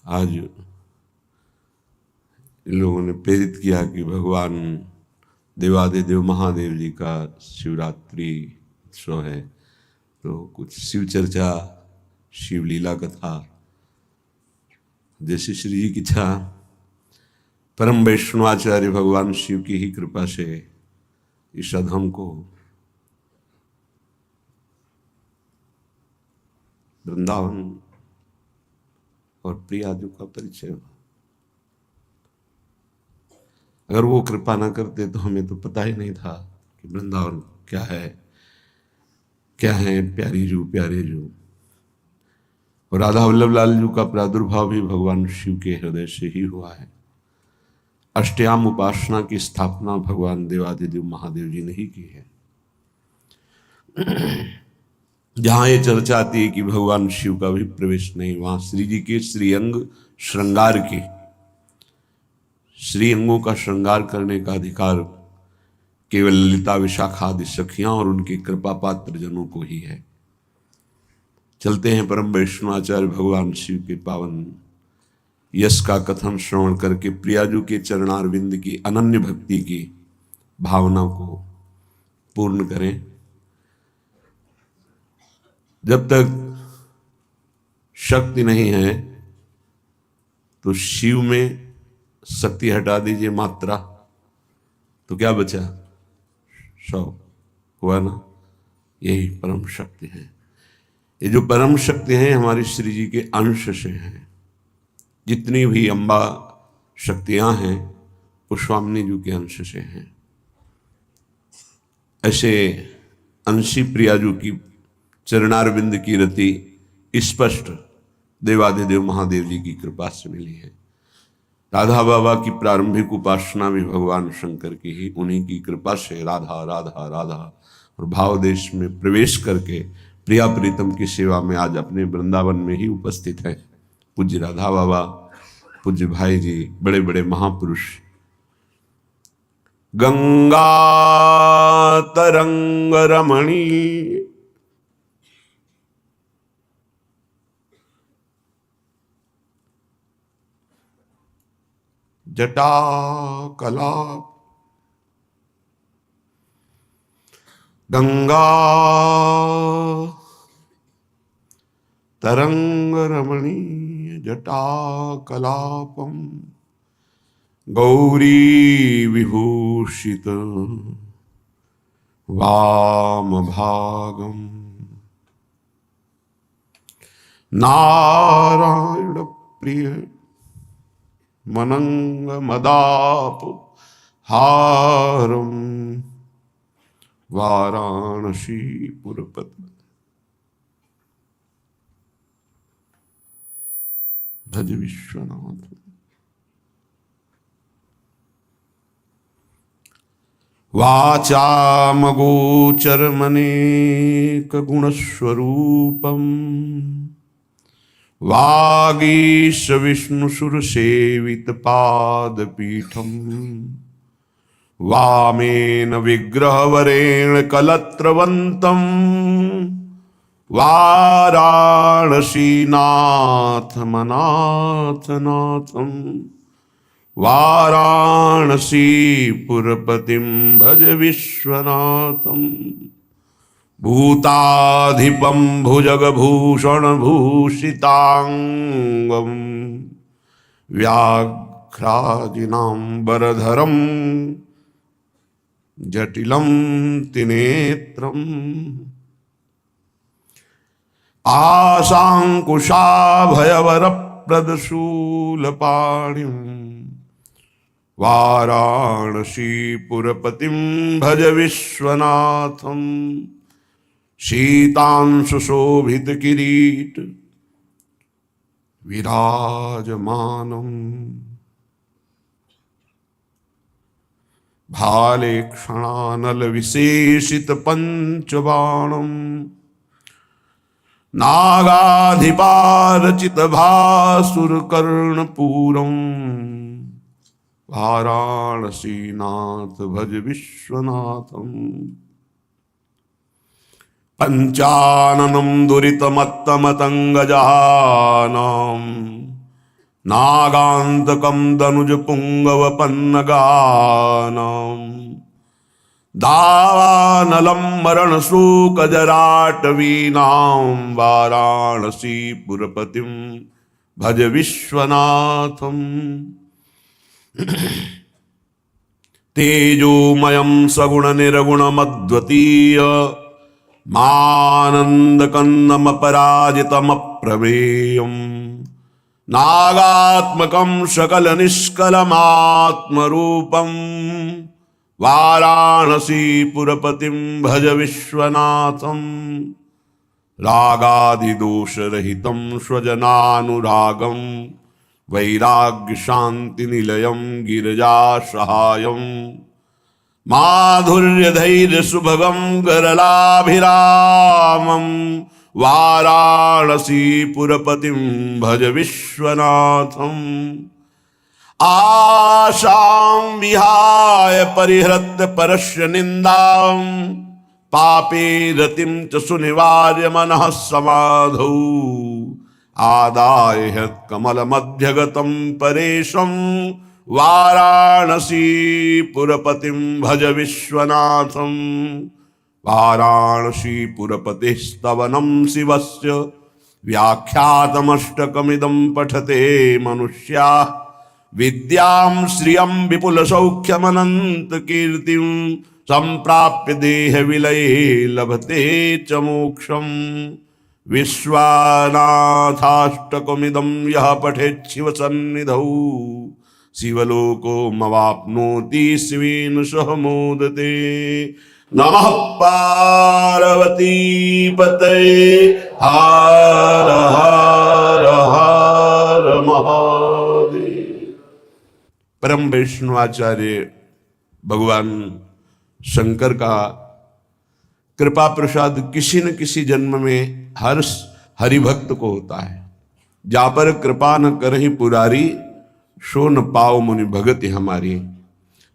आज इन लोगों ने प्रेरित किया कि भगवान देवादिदेव महादेव जी का शिवरात्रि उत्सव है, तो कुछ शिव चर्चा, शिव लीला कथा, जैसे श्री जी की इच्छा। परम वैष्णवाचार्य भगवान शिव की ही कृपा से इस अधम को वृंदावन और प्रियाजू का परिचय हुआ। अगर वो कृपा ना करते तो हमें तो पता ही नहीं था कि वृंदावन क्या है, क्या है प्यारी जू, प्यारे जू। और राधा वल्लभ लाल जू का प्रादुर्भाव भी भगवान शिव के हृदय से ही हुआ है। अष्टयाम उपासना की स्थापना भगवान देवादिदेव महादेव जी ने ही की है। जहां ये चर्चा आती है कि भगवान शिव का भी प्रवेश नहीं, वहां श्री जी के श्रीअंग श्रृंगार की, श्री अंगों का श्रृंगार करने का अधिकार केवल ललिता विशाखा आदि सखियां और उनके कृपा पात्र जनों को ही है। चलते हैं परम वैष्णवाचार्य भगवान शिव के पावन यश का कथन श्रवण करके प्रियाजू के चरणारविंद की अनन्य भक्ति की भावना को पूर्ण करें। जब तक शक्ति नहीं है तो शिव में शक्ति हटा दीजिए मात्रा, तो क्या बचा? सौ हुआ ना। यही परम शक्ति है। ये जो परम शक्ति है हमारी श्री जी के अंश से है। जितनी भी अम्बा शक्तियां हैं वो स्वामिनी जी के अंश से हैं। ऐसे अंशी प्रियाजू की चरणारविंद की रति स्पष्ट देवादिदेव महादेव जी की कृपा से मिली है। राधा बाबा की प्रारंभिक उपासना भी भगवान शंकर की ही, उन्हीं की कृपा से राधा राधा राधा और भाव देश में प्रवेश करके प्रिया प्रीतम की सेवा में आज अपने वृंदावन में ही उपस्थित है। पूज्य राधा बाबा, पूज्य भाई जी, बड़े बड़े महापुरुष। गंगा तरंग रमणी जटा कलाप, गंगा तरंग रमणीय जटा कलापम गौरी विभूषित वाम भागम नारायण प्रिय मनंग मदाप हारम वाराणसी पुरपति भज विश्वनाथ। वाचामगोचरमनेक गुणस्वरूपम वागीश विष्णुसुरसेवित पादपीठम वामेन विग्रहवरेण कलत्रवंतम वाराणसीनाथमनाथनाथम वाराणसीपुरपतिं भज विश्वनाथम। भूताधिपं भुजगभूषणभूषितांगं व्याघ्राजिनाम्बरधरं जटिलं त्रिनेत्रम् आशांकुशाभयवरप्रदशूलपाणिं वाराणसीपुरपतिं भज विश्वनाथं। शीतांशुशोभितकिरीट विराजमानं भाले क्षणानलविशेषितपञ्चबाणं नागाधिपारचितभासुरकर्णपूरं वाराणसीनाथ भज विश्वनाथं। पंचाननं दुरितमत्तमतंगजानां नागांतकम दनुज पुंगव पन्नगानम दावानलम मरण शोक जराटवीनां वाराणसी पुरपतिम भज विश्वनाथम। तेजोमयं सगुण निर्गुण मद्वतीय मानन्दकन्दमपराजितमप्रमेयम् नागात्मकं सकल निष्कलमात्मरूपं वाराणसी पुरपतिं भज विश्वनाथं। रागादिदोषरहितं स्वजनानुरागं वैराग्य शांति निलयं गिरिजासहायं माधुर्य धैर्य सुभगं गरलाभिरामं वाराणसी पुरपतिं भज विश्वनाथं। आशां विहाय परिहृत्य परस्य निन्दां पापे रतिं च सुनिवार्य मनः समाधौ आदाय कमलमध्यगतं परेशं वाराणसी पुरपतिं भज विश्वनाथं। वाराणसी पुरपतिस्तवनं शिवस्य व्याख्यातमष्टकमिदं पठते मनुष्याः विद्यां श्रियं विपुलसौख्यमनन्तकीर्तिं सम्प्राप्य देहविलये लभते च मोक्षम्। विश्वानाथाष्टकमिदं यः पठेत् शिवसन्निधौ शिवलोको मवाप्नोति शिवेन सह मोदते। नमः पार्वती पतये हर हर हर महादेव। परम वैष्णवाचार्य भगवान शंकर का कृपा प्रसाद किसी न किसी जन्म में हर हरिभक्त को होता है। जा पर कृपा न करहि पुरारी सो न पाओ मुनि भगति हमारी।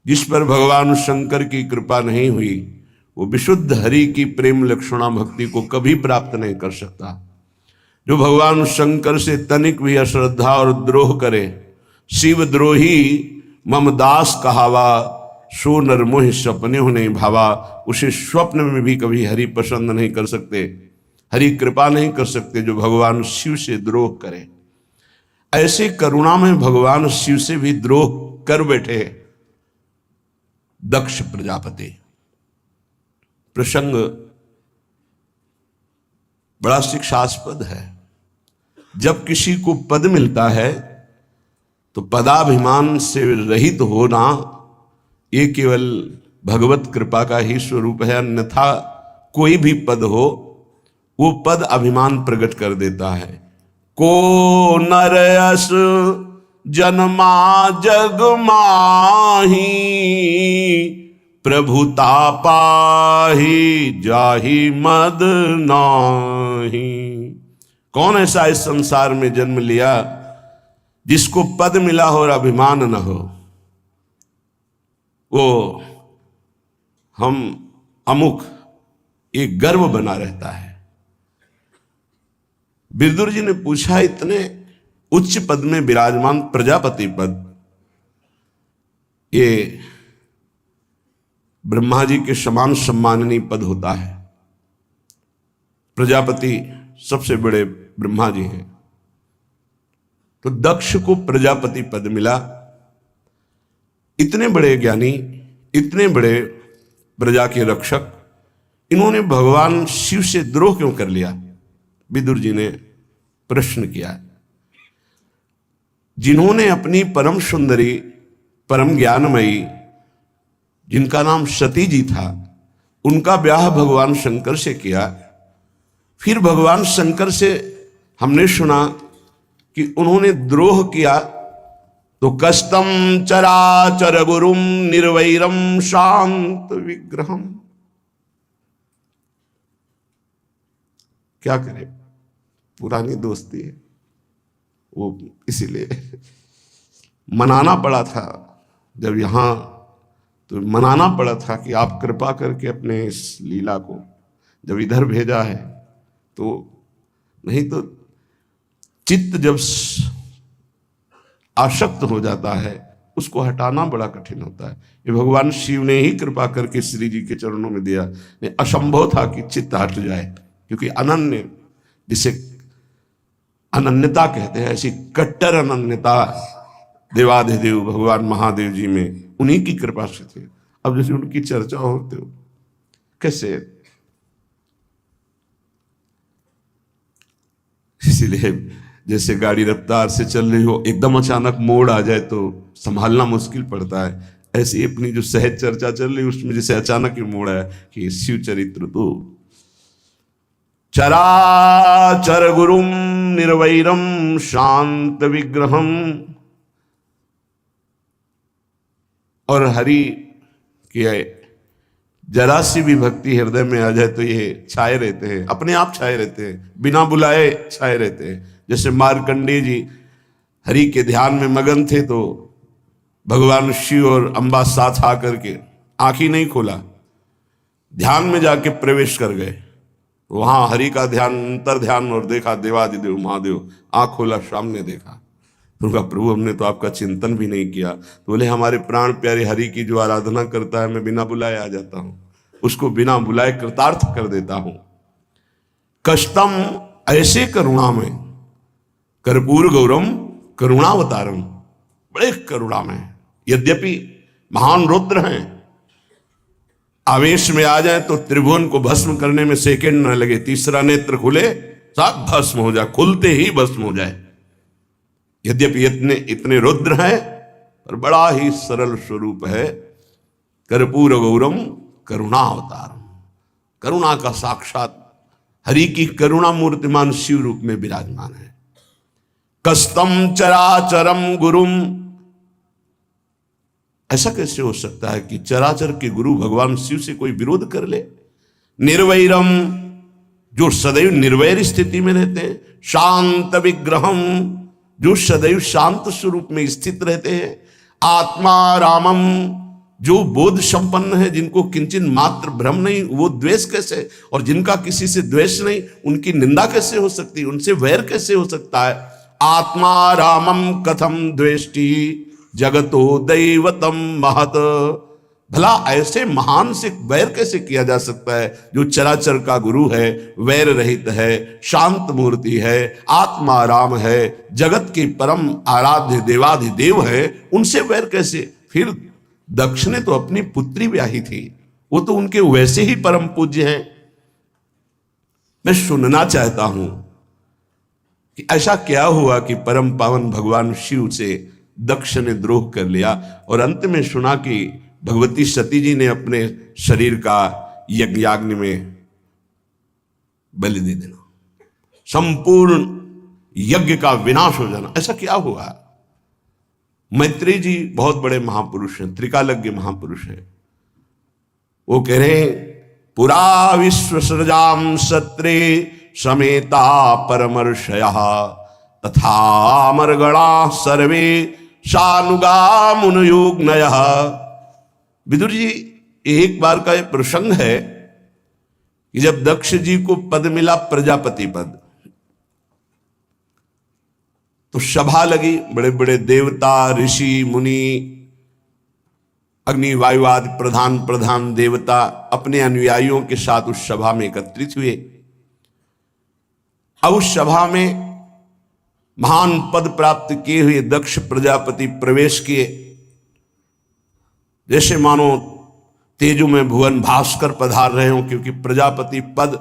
जिस पर भगवान शंकर की कृपा नहीं हुई वो विशुद्ध हरि की प्रेम लक्षणा भक्ति को कभी प्राप्त नहीं कर सकता। जो भगवान शंकर से तनिक भी अश्रद्धा और द्रोह करे शिव द्रोही मम दास कहावा सो नर मोहि सपने हो नहीं भावा। उसे स्वप्न में भी कभी हरि पसंद नहीं कर सकते, हरि कृपा नहीं कर सकते जो भगवान शिव से द्रोह करे। ऐसे करुणा में भगवान शिव से भी द्रोह कर बैठे दक्ष प्रजापति। प्रसंग बड़ा शिक्षास्पद है। जब किसी को पद मिलता है तो पदाभिमान से रहित होना ये केवल भगवत कृपा का ही स्वरूप है, अन्यथा कोई भी पद हो वो पद अभिमान प्रकट कर देता है। को नरयस जन्मा जग माही प्रभुता पाही जाहि मद नाही। कौन ऐसा इस संसार में जन्म लिया जिसको पद मिला हो और अभिमान न हो। वो हम अमुक एक गर्व बना रहता है। विदुर जी ने पूछा इतने उच्च पद में विराजमान प्रजापति पद ये ब्रह्मा जी के समान सम्माननीय पद होता है। प्रजापति सबसे बड़े ब्रह्मा जी हैं। तो दक्ष को प्रजापति पद मिला। इतने बड़े ज्ञानी, इतने बड़े प्रजा के रक्षक, इन्होंने भगवान शिव से द्रोह क्यों कर लिया? विदुर जी ने प्रश्न किया। जिन्होंने अपनी परम सुंदरी, परम ज्ञानमयी, जिनका नाम सती जी था, उनका ब्याह भगवान शंकर से किया। फिर भगवान शंकर से हमने सुना कि उन्होंने द्रोह किया तो कष्टम चराचर गुरुम निर्वैरम शांत विग्रहम। क्या करे, पुरानी दोस्ती है वो, इसीलिए मनाना पड़ा था। जब यहां तो मनाना पड़ा था कि आप कृपा करके अपने इस लीला को जब इधर भेजा है तो, नहीं तो चित्त जब आसक्त हो जाता है उसको हटाना बड़ा कठिन होता है। ये भगवान शिव ने ही कृपा करके श्री जी के चरणों में दिया। असंभव था कि चित्त हट जाए, क्योंकि अनन्य, जिसे अनन्यता कहते हैं, ऐसी कट्टर अनन्यता देवाधिदेव भगवान महादेव जी में उन्हीं की कृपा से थे। अब जैसे उनकी चर्चा होते हो कैसे, इसीलिए जैसे गाड़ी रफ्तार से चल रही हो, एकदम अचानक मोड़ आ जाए तो संभालना मुश्किल पड़ता है। ऐसी अपनी जो सहज चर्चा चल रही उसमें जैसे अचानक ही मोड़ आया कि शिव चरित्र तो चराचर गुरुम निर्वैरम शांत विग्रहम, और हरि की जरा सी भी भक्ति हृदय में आ जाए तो ये छाए रहते हैं, अपने आप छाए रहते हैं, बिना बुलाए छाए रहते हैं। जैसे मार्कंडेय जी हरि के ध्यान में मगन थे तो भगवान शिव और अम्बा साथ आकर के आंख ही नहीं खोला, ध्यान में जाके प्रवेश कर गए। वहां हरि का ध्यान, अंतर ध्यान, और देखा देवादिदेव महादेव, आंख खोला सामने देखा। तो कहा प्रभु हमने तो आपका चिंतन भी नहीं किया। तो बोले हमारे प्राण प्यारे हरि की जो आराधना करता है मैं बिना बुलाए आ जाता हूं, उसको बिना बुलाए कृतार्थ कर देता हूं। कष्टम, ऐसे करुणा में, कर्पूर गौरम करुणावतारम, बड़े करुणा में, यद्यपि महान रुद्र हैं, आवेश में आ जाए तो त्रिभुवन को भस्म करने में सेकंड न लगे, तीसरा नेत्र खुले साथ भस्म हो जाए, खुलते ही भस्म हो जाए। यद्यपि इतने रुद्र हैं पर बड़ा ही सरल स्वरूप है। कर्पूर गौरम करुणावतारम, करुणा का साक्षात हरि की करुणा मूर्तिमान शिव रूप में विराजमान है। कस्तम चराचरम गुरुम, ऐसा कैसे हो सकता है कि चराचर के गुरु भगवान शिव से कोई विरोध कर ले। निर्वैरम, जो सदैव निर्वैर स्थिति में रहते हैं। शांत विग्रहम, जो सदैव शांत स्वरूप में स्थित रहते हैं। आत्मा रामम, जो बोध संपन्न है, जिनको किंचित मात्र भ्रम नहीं, वो द्वेष कैसे, और जिनका किसी से द्वेष नहीं उनकी निंदा कैसे हो सकती, उनसे वैर कैसे हो सकता है। आत्मा रामम कथम द्वेष्टि जगतो दैवतम महत, भला ऐसे महान से वैर कैसे किया जा सकता है जो चराचर का गुरु है, वैर रहित है, शांत मूर्ति है, आत्मा राम है, जगत के परम आराध्य देवाधिदेव है, उनसे वैर कैसे। फिर दक्ष ने तो अपनी पुत्री ब्याही थी, वो तो उनके वैसे ही परम पूज्य हैं। मैं सुनना चाहता हूं कि ऐसा क्या हुआ कि परम पावन भगवान शिव से दक्ष ने द्रोह कर लिया, और अंत में सुना कि भगवती सती जी ने अपने शरीर का यज्ञाग्नि में बलि दे देना, संपूर्ण यज्ञ का विनाश हो जाना। ऐसा क्या हुआ। मैत्रेय जी बहुत बड़े महापुरुष हैं, त्रिकालज्ञ महापुरुष हैं। वो कह रहे हैं पुरा विश्व सृजाम सत्रे समेता परमर्षया तथा अमरगणा सर्वे शानुगा मुनयुग्नयः। विदुर जी, एक बार का यह प्रसंग है कि जब दक्ष जी को पद मिला प्रजापति पद, तो सभा लगी, बड़े बड़े देवता ऋषि मुनि अग्नि वायु आदि प्रधान देवता अपने अनुयायियों के साथ उस सभा में एकत्रित हुए। अब उस सभा में महान पद प्राप्त किए हुए दक्ष प्रजापति प्रवेश किए, जैसे मानो तेजु में भुवन भास्कर पधार रहे हो, क्योंकि प्रजापति पद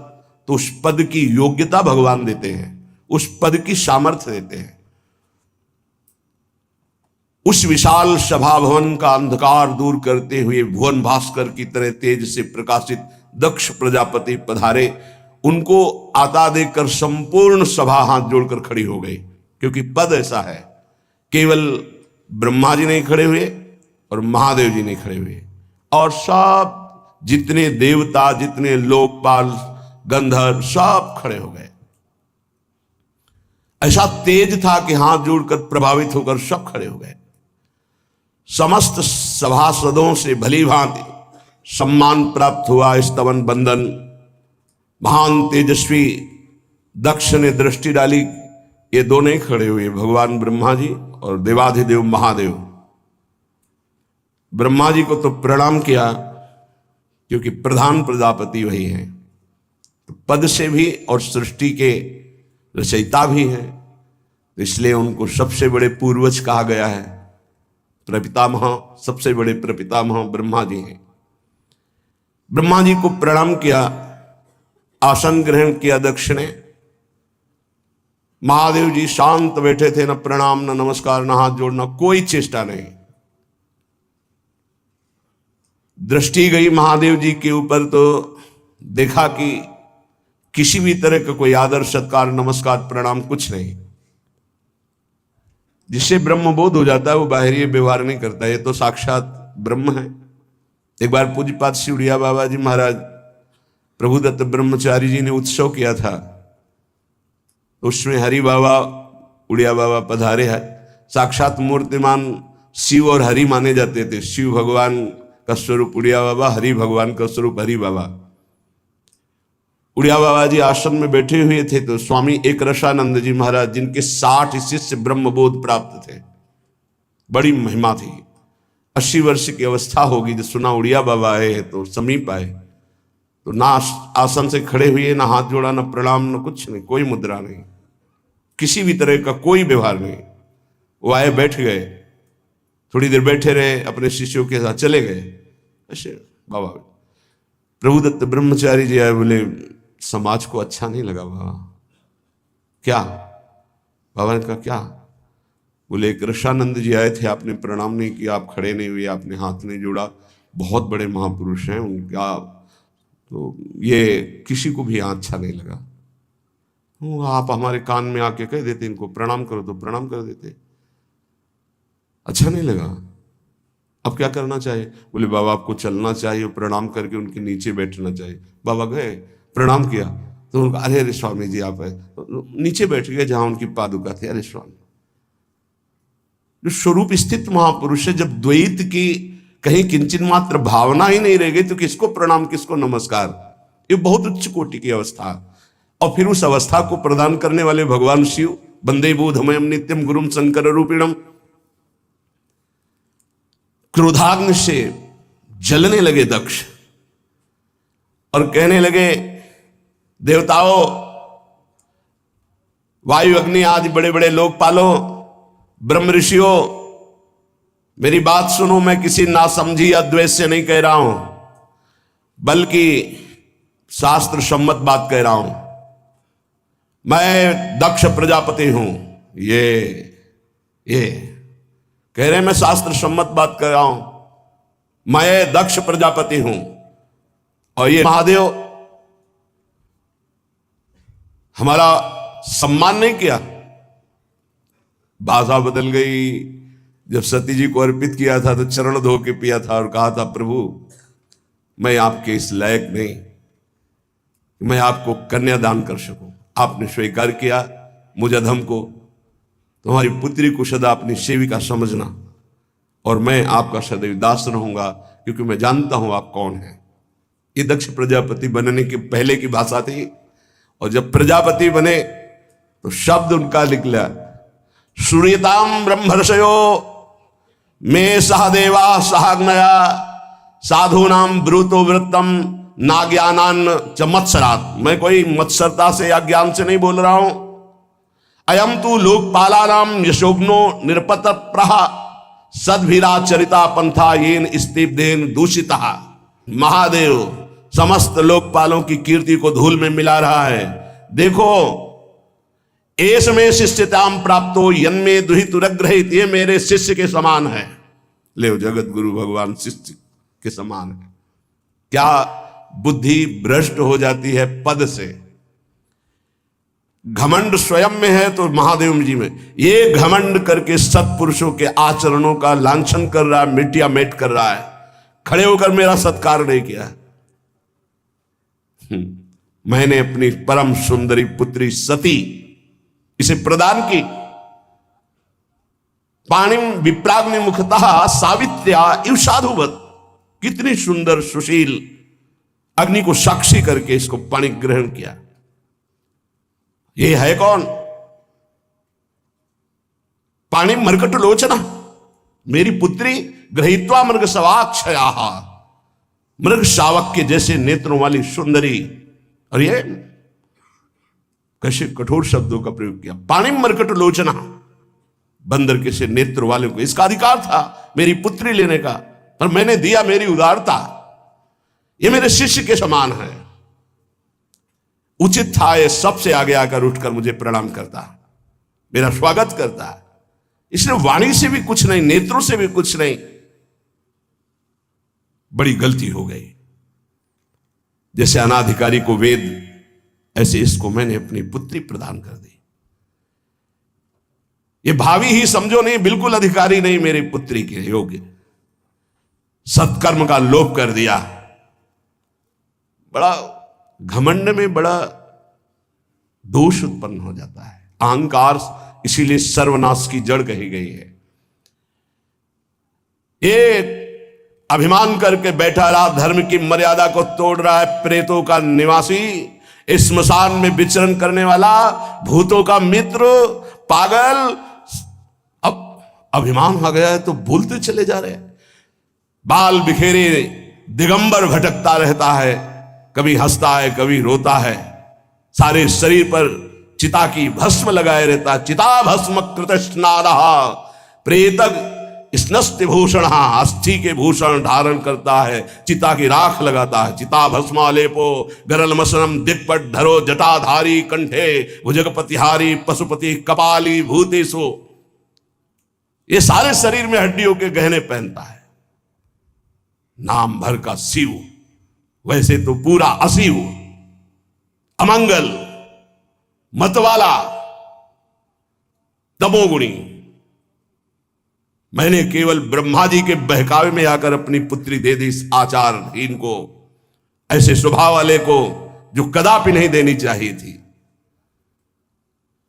तो उस पद की योग्यता भगवान देते हैं, उस पद की सामर्थ्य देते हैं। उस विशाल सभा भवन का अंधकार दूर करते हुए भुवन भास्कर की तरह तेज से प्रकाशित दक्ष प्रजापति पधारे। उनको आता देकर संपूर्ण सभा हाथ जोड़कर खड़ी हो गई, क्योंकि पद ऐसा है, केवल ब्रह्मा जी नहीं खड़े हुए और महादेव जी नहीं खड़े हुए, और सब जितने देवता, जितने लोकपाल गंधर्व सब खड़े हो गए। ऐसा तेज था कि हाथ जोड़कर प्रभावित होकर सब खड़े हो गए। समस्त सभासदों से भली भांति सम्मान प्राप्त हुआ, स्तवन बंदन। महान तेजस्वी दक्ष ने दृष्टि डाली ये दो नहीं खड़े हुए, भगवान ब्रह्मा जी और देवाधिदेव महादेव। ब्रह्मा जी को तो प्रणाम किया क्योंकि प्रधान प्रजापति वही हैं, तो पद से भी और सृष्टि के रचयिता भी हैं, तो इसलिए उनको सबसे बड़े पूर्वज कहा गया है। प्रपितामह, सबसे बड़े प्रपितामह ब्रह्मा जी हैं। ब्रह्मा जी को प्रणाम किया, आसन ग्रहण किया दक्ष ने। महादेव जी शांत बैठे थे, न प्रणाम न नमस्कार न हाथ जोड़ना, कोई चेष्टा नहीं। दृष्टि गई महादेव जी के ऊपर तो देखा कि किसी भी तरह का कोई आदर सत्कार नमस्कार प्रणाम कुछ नहीं। जिससे ब्रह्मबोध हो जाता है वो बाहरी व्यवहार नहीं करता, ये तो साक्षात ब्रह्म है। एक बार पूज्यपाद श्री उड़िया बाबा जी महाराज प्रभुदत्त ब्रह्मचारी जी ने उत्सव किया था, उसमें हरि बाबा उड़िया बाबा पधारे हैं। साक्षात मूर्तिमान शिव और हरि माने जाते थे। शिव भगवान का स्वरूप उड़िया बाबा, हरि भगवान का स्वरूप हरि बाबा। उड़िया बाबा जी आश्रम में बैठे हुए थे तो स्वामी एक रसानंद जी महाराज, जिनके 60 शिष्य ब्रह्मबोध प्राप्त थे, बड़ी महिमा थी, 80 वर्ष की अवस्था होगी, जो सुना उड़िया बाबा आए हैं तो समीप आए, तो ना आसन से खड़े हुए, ना हाथ जोड़ा, ना प्रणाम, ना कुछ नहीं, कोई मुद्रा नहीं, किसी भी तरह का कोई व्यवहार नहीं। वो आए, बैठ गए, थोड़ी देर बैठे रहे, अपने शिष्यों के साथ चले गए। ऐसे बाबा प्रभुदत्त ब्रह्मचारी जी आए, बोले समाज को अच्छा नहीं लगा बाबा। क्या? बाबा ने कहा क्या? बोले एक रसानंद जी आए थे, आपने प्रणाम नहीं किया, आप खड़े नहीं हुए, आपने हाथ नहीं जोड़ा, बहुत बड़े महापुरुष हैं उनका, तो ये किसी को भी अच्छा नहीं लगा। आप हमारे कान में आके कह देते इनको प्रणाम करो, तो प्रणाम कर देते, अच्छा नहीं लगा। अब क्या करना चाहिए? बोले बाबा आपको चलना चाहिए, प्रणाम करके उनके नीचे बैठना चाहिए। बाबा गए, प्रणाम किया, तो उनका अरे अरे स्वामी जी आप है, तो नीचे बैठ गए जहां उनकी पादुका थी। अरे स्वामी, जो स्वरूप स्थित महापुरुष है, जब द्वैत की कहीं किंचित मात्र भावना ही नहीं रह गई तो किसको प्रणाम किसको नमस्कार? ये बहुत उच्च कोटि की अवस्था। और फिर उस अवस्था को प्रदान करने वाले भगवान शिव, वंदे बोधमयम नित्यम गुरुम शंकर रूपिणम, क्रोधाग्नि से जलने लगे दक्ष और कहने लगे देवताओं, वायु अग्नि आदि बड़े बड़े लोकपालों, ब्रह्म ऋषियों, मेरी बात सुनो, मैं किसी नासमझी या द्वेष से नहीं कह रहा हूं, बल्कि शास्त्र सम्मत बात कह रहा हूं। मैं दक्ष प्रजापति हूं। ये कह रहे मैं शास्त्र सम्मत बात कर रहा हूं, मैं दक्ष प्रजापति हूं। और ये महादेव हमारा सम्मान नहीं किया। भाषा बदल गई। जब सती जी को अर्पित किया था तो चरण धो के पिया था और कहा था प्रभु मैं आपके इस लायक नहीं, मैं आपको कन्यादान कर सकूं। आपने स्वीकार किया मुझ अधम को, तुम्हारी पुत्री को सदा अपनी सेविका समझना और मैं आपका सदैव दास रहूंगा, क्योंकि मैं जानता हूं आप कौन हैं। ये दक्ष प्रजापति बनने के पहले की भाषा थी। और जब प्रजापति बने तो शब्द उनका निकला, सूर्यताम ब्रह्मर्षयो में सहदेवा सहग्नया साधूनाम ब्रूतो वृत्तम नाज्ञानान च मत्सरात। मैं कोई मत्सरता से या ज्ञान से नहीं बोल रहा हूं। अयम तु लोकपालानाम यशोग्नो निरपत प्रहा सद्भिरा चरिता पंथा येन स्तीब्धेन दूषिता। महादेव समस्त लोकपालों की कीर्ति को धूल में मिला रहा है। देखो, एस में शिष्यताम प्राप्तो यन्मे दुहितुरग्रहित, ये मेरे शिष्य के समान है। ले जगत गुरु भगवान शिष्य के समान है। क्या बुद्धि भ्रष्ट हो जाती है पद से। घमंड स्वयं में है तो महादेव जी में, ये घमंड करके सत्पुरुषों के आचरणों का लांछन कर रहा है, मिट्टिया मेट कर रहा है। खड़े होकर मेरा सत्कार नहीं किया। मैंने अपनी परम सुंदरी पुत्री सती इसे प्रदान की। पाणिम विप्राग्नि मुखतः सावित्र्या इव साधुवत। कितनी सुंदर सुशील, अग्नि को साक्षी करके इसको पाणी ग्रहण किया। ये है कौन? पाणी मरकट लोचना, मेरी पुत्री गृहीत्वा मृग सवाक्षया, मृग शावक के जैसे नेत्रों वाली सुंदरी। और ये कैसे कठोर शब्दों का प्रयोग किया, पाणी मरकट लोचना, बंदर के से नेत्र वाले को इसका अधिकार था मेरी पुत्री लेने का, पर मैंने दिया, मेरी उदारता। ये मेरे शिष्य के समान है, उचित था ये सबसे आगे आकर उठकर मुझे प्रणाम करता, मेरा स्वागत करता। इसलिए वाणी से भी कुछ नहीं, नेत्रों से भी कुछ नहीं, बड़ी गलती हो गई। जैसे अनाधिकारी को वेद, ऐसे इसको मैंने अपनी पुत्री प्रदान कर दी। ये भावी ही समझो नहीं, बिल्कुल अधिकारी नहीं मेरी पुत्री के योग्य। सत्कर्म का लोप कर दिया। बड़ा घमंड में बड़ा दोष उत्पन्न हो जाता है। अहंकार इसीलिए सर्वनाश की जड़ कही गई है। ये अभिमान करके बैठा रहा, धर्म की मर्यादा को तोड़ रहा है, प्रेतों का निवासी, इस स्मशान में विचरण करने वाला, भूतों का मित्र, पागल। अब अभिमान आ गया है तो बोलते चले जा रहे हैं। बाल बिखेरे दिगंबर भटकता रहता है, कभी हंसता है कभी रोता है, सारे शरीर पर चिता की भस्म लगाए रहता है। चिता भस्म कृतस्नारहा प्रेतक स्नस्ति भूषण, अस्थि के भूषण धारण करता है, चिता की राख लगाता है। चिता भस्मालेपो गरल मसनम दिक्पट धरो जटाधारी कंठे भुजगपतिहारी पशुपति कपाली भूतेशो। ये सारे शरीर में हड्डियों के गहने पहनता है। नाम भर का शिव, वैसे तो पूरा अशिव, अमंगल, मतवाला, तमोगुणी। मैंने केवल ब्रह्मा जी के बहकावे में आकर अपनी पुत्री दे दी इस आचारहीन को, ऐसे स्वभाव वाले को, जो कदापि नहीं देनी चाहिए थी।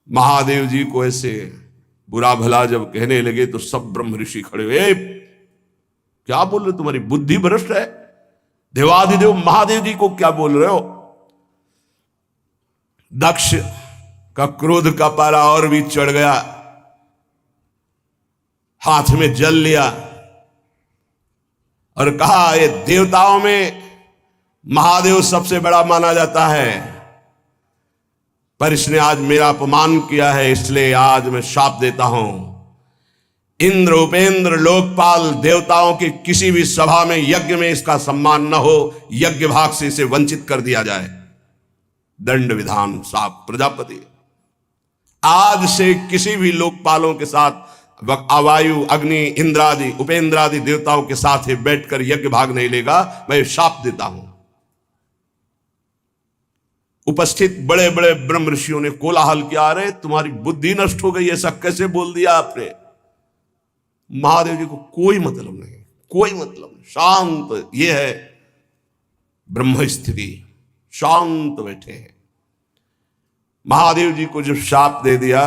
महादेव जी को ऐसे बुरा भला जब कहने लगे तो सब ब्रह्म ऋषि खड़े हुए। क्या बोल रहे, तुम्हारी बुद्धि भ्रष्ट है? देवाधिदेव महादेव जी को क्या बोल रहे हो? दक्ष का क्रोध का पारा और भी चढ़ गया, हाथ में जल लिया और कहा, ये देवताओं में महादेव सबसे बड़ा माना जाता है, पर इसने आज मेरा अपमान किया है, इसलिए आज मैं शाप देता हूं। इंद्र, उपेंद्र, लोकपाल, देवताओं की किसी भी सभा में, यज्ञ में इसका सम्मान न हो, यज्ञ भाग से इसे वंचित कर दिया जाए। दंड विधान साप प्रजापति। आज से किसी भी लोकपालों के साथ, वायु, अग्नि, इंद्रादि, उपेंद्रादि देवताओं के साथ ही बैठकर यज्ञ भाग नहीं लेगा, मैं शाप देता हूं। उपस्थित बड़े बड़े ब्रह्म ऋषियों ने कोलाहल किया, अरे तुम्हारी बुद्धि नष्ट हो गई, ऐसा कैसे बोल दिया आपने? महादेव जी को कोई मतलब नहीं, कोई मतलब नहीं, शांत। ये है ब्रह्म स्थिति, शांत बैठे हैं। महादेव जी को जब शाप दे दिया,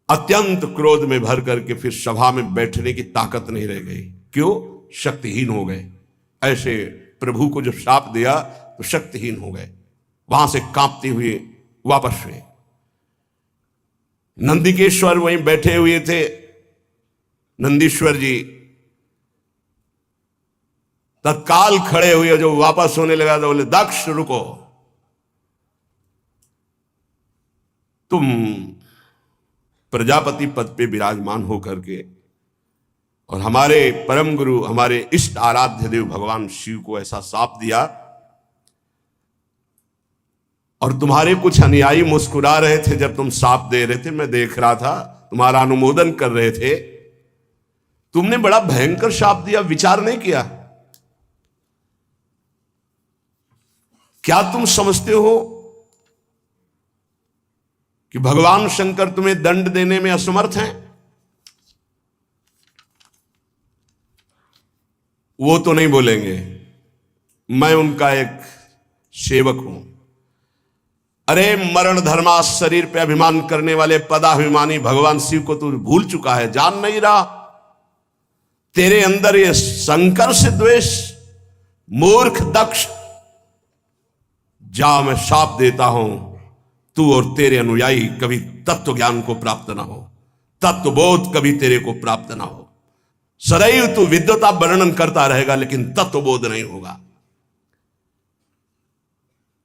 अत्यंत क्रोध में भर करके फिर सभा में बैठने की ताकत नहीं रह गई। क्यों? शक्तिहीन हो गए। ऐसे प्रभु को जब शाप दिया तो शक्तिहीन हो गए, वहां से कांपते हुए वापस हुए। नंदिकेश्वर वहीं बैठे हुए थे, नंदीश्वर जी तत्काल खड़े हुए, जो वापस होने लगा तो बोले, दक्ष रुको, तुम प्रजापति पद पे विराजमान होकर के और हमारे परम गुरु, हमारे इष्ट आराध्य देव भगवान शिव को ऐसा शाप दिया, और तुम्हारे कुछ अनुयायी मुस्कुरा रहे थे जब तुम शाप दे रहे थे, मैं देख रहा था, तुम्हारा अनुमोदन कर रहे थे। तुमने बड़ा भयंकर शाप दिया, विचार नहीं किया? क्या तुम समझते हो कि भगवान शंकर तुम्हें दंड देने में असमर्थ हैं? वो तो नहीं बोलेंगे, मैं उनका एक सेवक हूं। अरे मरण धर्मा शरीर पे अभिमान करने वाले पदाभिमानी भगवान शिव को तू भूल चुका है, जान नहीं रहा? तेरे अंदर ये संकर्ष द्वेष, मूर्ख दक्ष, जा मैं शाप देता हूं, तू और तेरे अनुयायी कभी तत्व ज्ञान को प्राप्त ना हो। तत्वबोध कभी तेरे को प्राप्त ना हो। सदैव तू विद्वता वर्णन करता रहेगा लेकिन तत्वबोध नहीं होगा।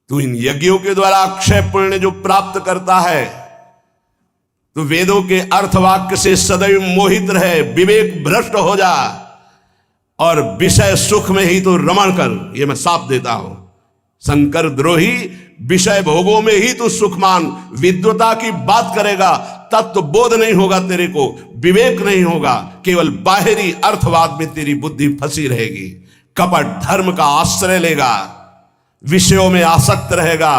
तू इन यज्ञों के द्वारा अक्षय पुण्य जो प्राप्त करता है, तो वेदों के अर्थवाक्य से सदैव मोहित रहे, विवेक भ्रष्ट हो जा और विषय सुख में ही तो रमण कर। ये मैं साफ देता हूं, शंकर द्रोही विषय भोगों में ही तो सुखमान। विद्वता की बात करेगा, तत्व बोध नहीं होगा, तेरे को विवेक नहीं होगा, केवल बाहरी अर्थवाद में तेरी बुद्धि फंसी रहेगी। कपट धर्म का आश्रय लेगा, विषयों में आसक्त रहेगा,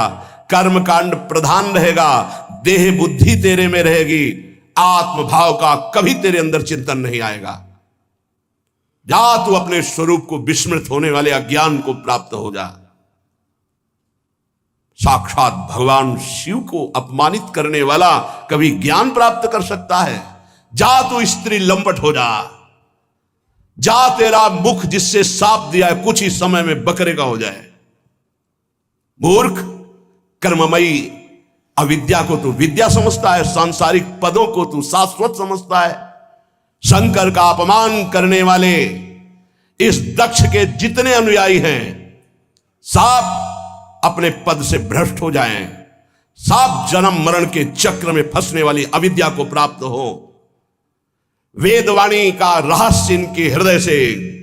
कर्मकांड प्रधान रहेगा, देह बुद्धि तेरे में रहेगी, आत्मभाव का कभी तेरे अंदर चिंतन नहीं आएगा। जा तू अपने स्वरूप को विस्मृत होने वाले अज्ञान को प्राप्त हो जा। साक्षात भगवान शिव को अपमानित करने वाला कभी ज्ञान प्राप्त कर सकता है? जा तू स्त्री लंपट हो जा, जा तेरा मुख जिससे साप दिया है कुछ ही समय में बकरे का हो जाए। मूर्ख, कर्ममयी अविद्या को तू विद्या समझता है, सांसारिक पदों को तू शाश्वत समझता है। शंकर का अपमान करने वाले इस दक्ष के जितने अनुयायी हैं, सब अपने पद से भ्रष्ट हो जाएं, सब जन्म मरण के चक्र में फंसने वाली अविद्या को प्राप्त हो। वेदवाणी का रहस्य इनके हृदय से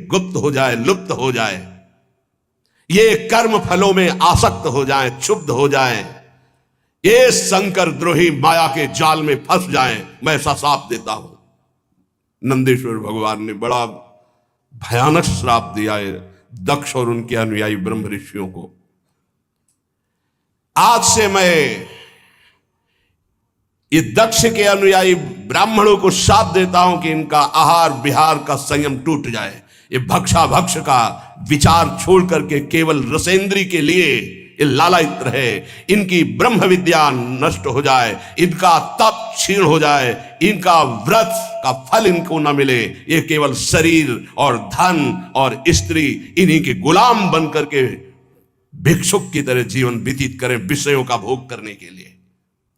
गुप्त हो जाए, लुप्त हो जाए। ये कर्म फलों में आसक्त हो जाएं, क्षुब्ध हो जाएं, ये शंकर द्रोही माया के जाल में फंस जाएं। मैं ऐसा श्राप देता हूं। नंदीश्वर भगवान ने बड़ा भयानक श्राप दिया है दक्ष और उनके अनुयायी ब्रह्म ऋषियों को। आज से मैं ये दक्ष के अनुयायी ब्राह्मणों को शाप देता हूं कि इनका आहार विहार का संयम टूट जाए। ये भक्षा भक्ष का विचार छोड़ करके केवल रसेंद्री के लिए ये लालायित रहे, इनकी ब्रह्म विद्या नष्ट हो जाए, इनका तप क्षीण हो जाए, इनका व्रत का फल इनको न मिले, ये केवल शरीर और धन और स्त्री इन्हीं के गुलाम बन करके भिक्षुक की तरह जीवन व्यतीत करें विषयों का भोग करने के लिए।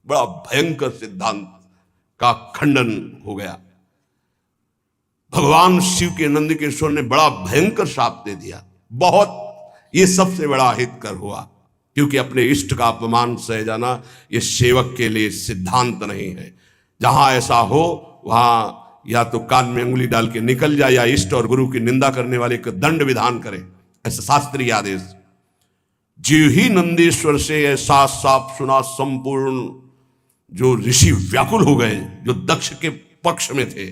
बड़ा भयंकर सिद्धांत का खंडन हो गया। भगवान शिव के नंदकिशोर ने बड़ा भयंकर शाप दे दिया। बहुत, ये सबसे बड़ा हितकर हुआ, क्योंकि अपने इष्ट का अपमान सह जाना ये सेवक के लिए सिद्धांत नहीं है। जहां ऐसा हो वहां या तो कान में अंगुली डाल के निकल जाए या इष्ट और गुरु की निंदा करने वाले को दंड विधान करे, ऐसा शास्त्रीय आदेश। जीव ही नंदीश्वर से ऐसा साफ सुना संपूर्ण जो ऋषि व्याकुल हो गए, जो दक्ष के पक्ष में थे।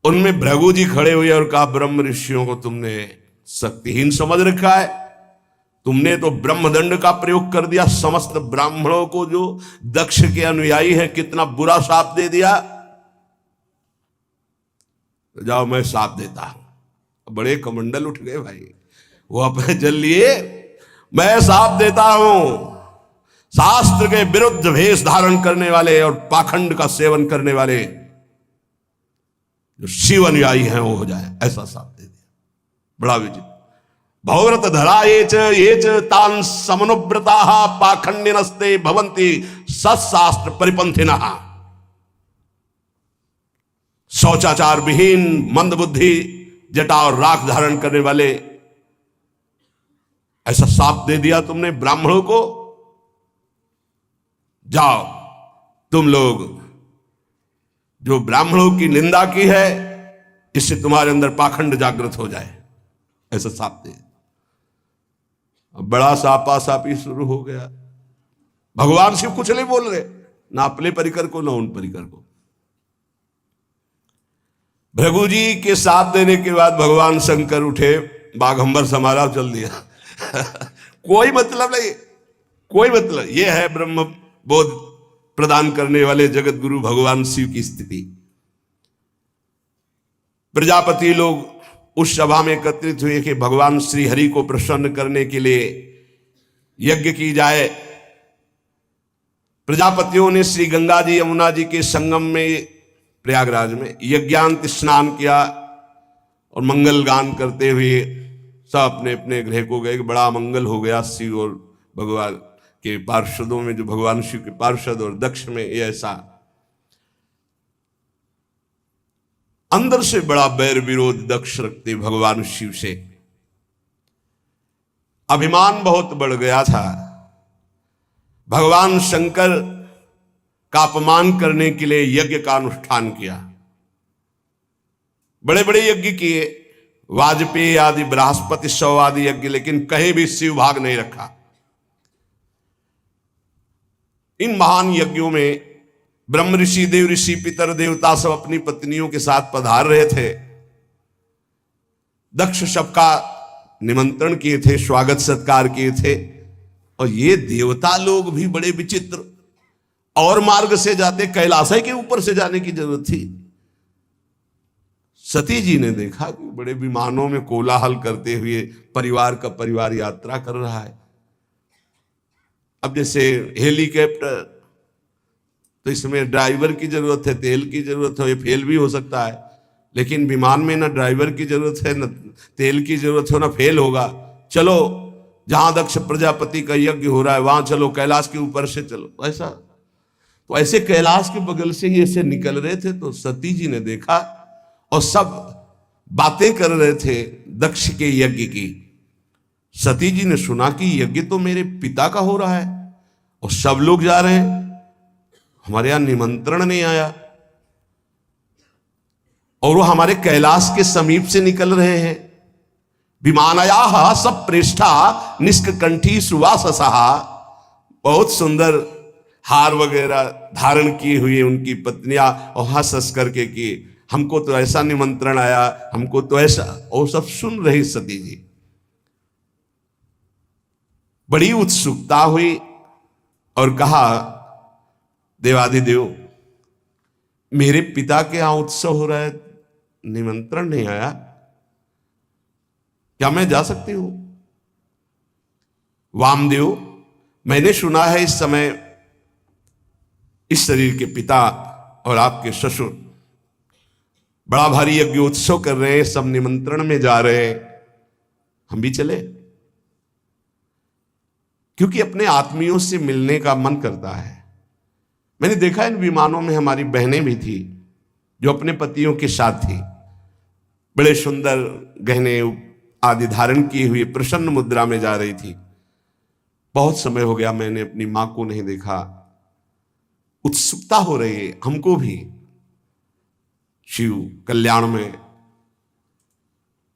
उनमें भृगु जी खड़े हुए और कहा, ब्रह्म ऋषियों को तुमने शक्तिहीन समझ रखा है, तुमने तो ब्रह्मदंड का प्रयोग कर दिया, समस्त ब्राह्मणों को जो दक्ष के अनुयायी हैं कितना बुरा शाप दे दिया। तो जाओ मैं शाप देता हूं। बड़े कमंडल उठ गए भाई, वो अपने जल लिए, मैं शाप देता हूं, शास्त्र के विरुद्ध वेश धारण करने वाले और पाखंड का सेवन करने वाले जो शिव अनुयायी हैं वो हो जाए, ऐसा शाप दे दिया। बड़ा विचित्र। भौव्रत धरा ये च तान समनुव्रता पाखंडिनस्ते भवन्ति सत्शास्त्र परिपंथिनः। शौचाचार विहीन, मंदबुद्धि, जटा और राख धारण करने वाले, ऐसा शाप दे दिया तुमने ब्राह्मणों को। जाओ तुम लोग जो ब्राह्मणों की निंदा की है, इससे तुम्हारे अंदर पाखंड जागृत हो जाए, ऐसा शाप दे। अब बड़ा सापासापी शुरू हो गया। भगवान शिव कुछ नहीं बोल रहे, ना अपने परिकर को ना उन परिकर को। भृगु जी के साथ देने के बाद भगवान शंकर उठे, बाघंबर समारा चल दिया। कोई मतलब नहीं, कोई मतलब। यह है ब्रह्म बोध प्रदान करने वाले जगत गुरु भगवान शिव की स्थिति। प्रजापति लोग उस सभा में एकत्रित हुए कि भगवान श्री हरि को प्रसन्न करने के लिए यज्ञ की जाए। प्रजापतियों ने श्री गंगा जी यमुना जी के संगम में प्रयागराज में यज्ञांत स्नान किया और मंगल गान करते हुए सब अपने अपने गृह को गए। बड़ा मंगल हो गया शिव और भगवान के पार्षदों में, जो भगवान शिव के पार्षद और दक्ष में ये ऐसा। अंदर से बड़ा बैर विरोध दक्ष रखते भगवान शिव से। अभिमान बहुत बढ़ गया था। भगवान शंकर का अपमान करने के लिए यज्ञ का अनुष्ठान किया। बड़े बड़े यज्ञ किए, वाजपेयी आदि, बृहस्पति शव आदि यज्ञ, लेकिन कहीं भी शिव भाग नहीं रखा। इन महान यज्ञों में ब्रह्म ऋषि, देव ऋषि, पितर देवता सब अपनी पत्नियों के साथ पधार रहे थे। दक्ष सबका निमंत्रण किए थे, स्वागत सत्कार किए थे। और ये देवता लोग भी बड़े विचित्र, और मार्ग से जाते, कैलाश के ऊपर से जाने की जरूरत थी। सती जी ने देखा कि बड़े विमानों में कोलाहल करते हुए परिवार का परिवार यात्रा कर रहा है। अब जैसे हेलीकॉप्टर, तो इसमें ड्राइवर की जरूरत है, तेल की जरूरत है, ये फेल भी हो सकता है। लेकिन विमान में ना ड्राइवर की जरूरत है, ना तेल की जरूरत है, ना फेल होगा। चलो जहां दक्ष प्रजापति का यज्ञ हो रहा है वहां चलो, कैलाश के ऊपर से चलो। ऐसा तो ऐसे कैलाश के बगल से ही ऐसे निकल रहे थे, तो सती जी ने देखा और सब बातें कर रहे थे दक्ष के यज्ञ की। सती जी ने सुना कि यज्ञ तो मेरे पिता का हो रहा है और सब लोग जा रहे हैं, हमारे यहां निमंत्रण नहीं आया, और वो हमारे कैलाश के समीप से निकल रहे हैं। विमानया सब प्रेष्ठा निष्कंठी सुवाससहा, बहुत सुंदर हार वगैरह धारण किए हुए उनकी पत्नियां, और हंस हंस करके कि हमको तो ऐसा निमंत्रण आया, हमको तो ऐसा, और सब सुन रही सती जी। बड़ी उत्सुकता हुई और कहा, देवाधिदेव मेरे पिता के यहां उत्सव हो रहा है, निमंत्रण नहीं आया, क्या मैं जा सकती हूं? वामदेव, मैंने सुना है इस समय इस शरीर के पिता और आपके ससुर बड़ा भारी यज्ञ उत्सव कर रहे हैं, सब निमंत्रण में जा रहे हैं, हम भी चले? क्योंकि अपने आत्मियों से मिलने का मन करता है। मैंने देखा इन विमानों में हमारी बहनें भी थी जो अपने पतियों के साथ थी, बड़े सुंदर गहने आदि धारण किए हुए प्रसन्न मुद्रा में जा रही थी। बहुत समय हो गया मैंने अपनी मां को नहीं देखा, उत्सुकता हो रही है हमको भी। शिव कल्याण में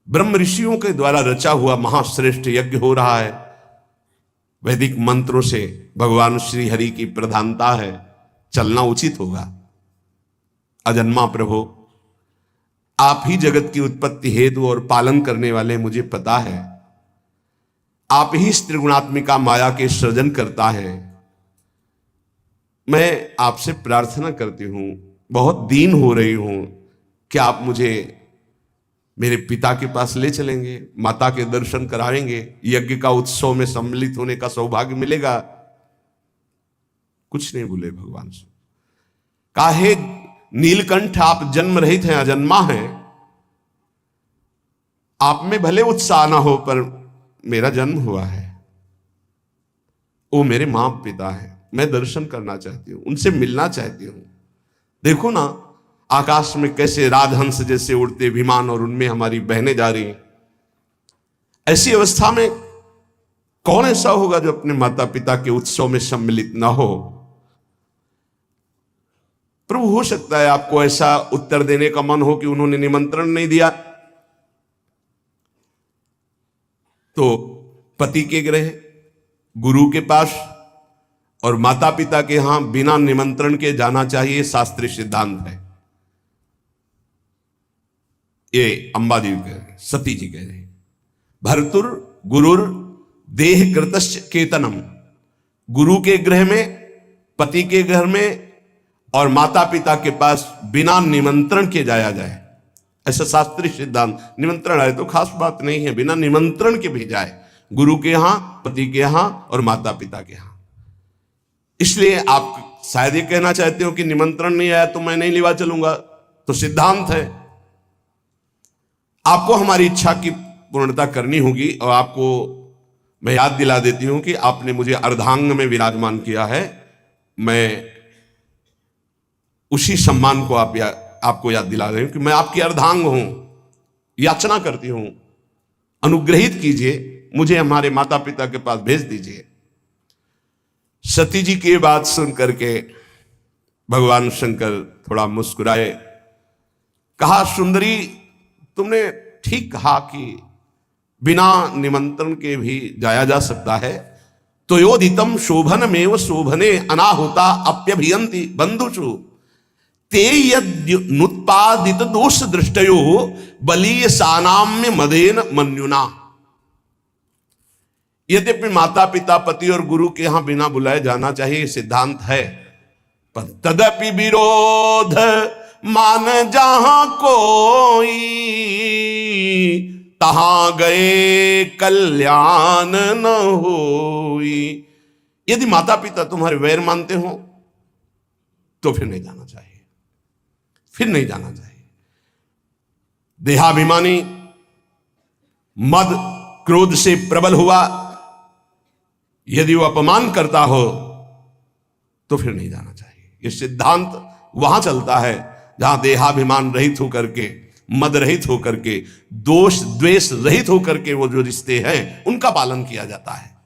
ब्रह्म ऋषियों के द्वारा रचा हुआ महाश्रेष्ठ यज्ञ हो रहा है। वैदिक मंत्रों से भगवान श्री हरि की प्रधानता है, चलना उचित होगा। अजन्मा प्रभु, आप ही जगत की उत्पत्ति हेतु और पालन करने वाले, मुझे पता है आप ही इस त्रिगुणात्मिका माया के सृजन करता है। मैं आपसे प्रार्थना करती हूं, बहुत दीन हो रही हूं, क्या आप मुझे मेरे पिता के पास ले चलेंगे, माता के दर्शन कराएंगे, यज्ञ का उत्सव में सम्मिलित होने का सौभाग्य मिलेगा? कुछ नहीं बोले भगवान से। काहे नीलकंठ, आप जन्म रहित हैं, अजन्मा हैं, आप में भले उत्साह ना हो पर मेरा जन्म हुआ है, वो मेरे मां पिता है, मैं दर्शन करना चाहती हूं, उनसे मिलना चाहती हूं। देखो ना आकाश में कैसे राजहंस जैसे उड़ते विमान और उनमें हमारी बहनें जा रही हैं। ऐसी अवस्था में कौन ऐसा होगा जो अपने माता पिता के उत्सव में सम्मिलित ना हो? प्रभु, हो सकता है आपको ऐसा उत्तर देने का मन हो कि उन्होंने निमंत्रण नहीं दिया, तो पति के गृह, गुरु के पास और माता पिता के यहां बिना निमंत्रण के जाना चाहिए, शास्त्रीय सिद्धांत है। ये अंबा देवी कह रहे, सती जी कह रहे, भर्तुर गुरुर देह कृतश्च केतनम, गुरु के गृह में, पति के घर में और माता पिता के पास बिना निमंत्रण के जाया जाए, ऐसा शास्त्रीय सिद्धांत। निमंत्रण आए तो खास बात नहीं है, बिना निमंत्रण के भी जाए, गुरु के यहां, पति के यहां और माता पिता के यहां। इसलिए आप शायद ये कहना चाहते हो कि निमंत्रण नहीं आया तो मैं नहीं लिवा चलूंगा, तो सिद्धांत है, आपको हमारी इच्छा की पूर्णता करनी होगी। और आपको मैं याद दिला देती हूं कि आपने मुझे अर्धांग में विराजमान किया है, मैं उसी सम्मान को आप आपको याद दिला रही हूं कि मैं आपकी अर्धांग हूं, याचना करती हूं, अनुग्रहित कीजिए, मुझे हमारे माता पिता के पास भेज दीजिए। सती जी की बात सुन करके भगवान शंकर थोड़ा मुस्कुराए, कहा सुंदरी तुमने ठीक कहा कि बिना निमंत्रण के भी जाया जा सकता है। तो योदितम शोभन में शोभने अनाहुता अप्यभियंति बंधुषु ते यदुत्पादित दोष दृष्टयो बलीय सानाम्य मदेन मन्युना। यद्यपि माता पिता पति और गुरु के यहां बिना बुलाए जाना चाहिए, सिद्धांत है, पर तदपि विरोध मान जहां कोई तहां गए कल्याण न होई। यदि माता पिता तुम्हारे वैर मानते हो तो फिर नहीं जाना चाहिए, फिर नहीं जाना चाहिए। देहाभिमानी मद क्रोध से प्रबल हुआ, यदि वो अपमान करता हो तो फिर नहीं जाना चाहिए। ये सिद्धांत वहां चलता है जहां देहाभिमान रहित होकर के, मद रहित होकर के, दोष द्वेष रहित होकर के वो जो रिश्ते हैं उनका पालन किया जाता है।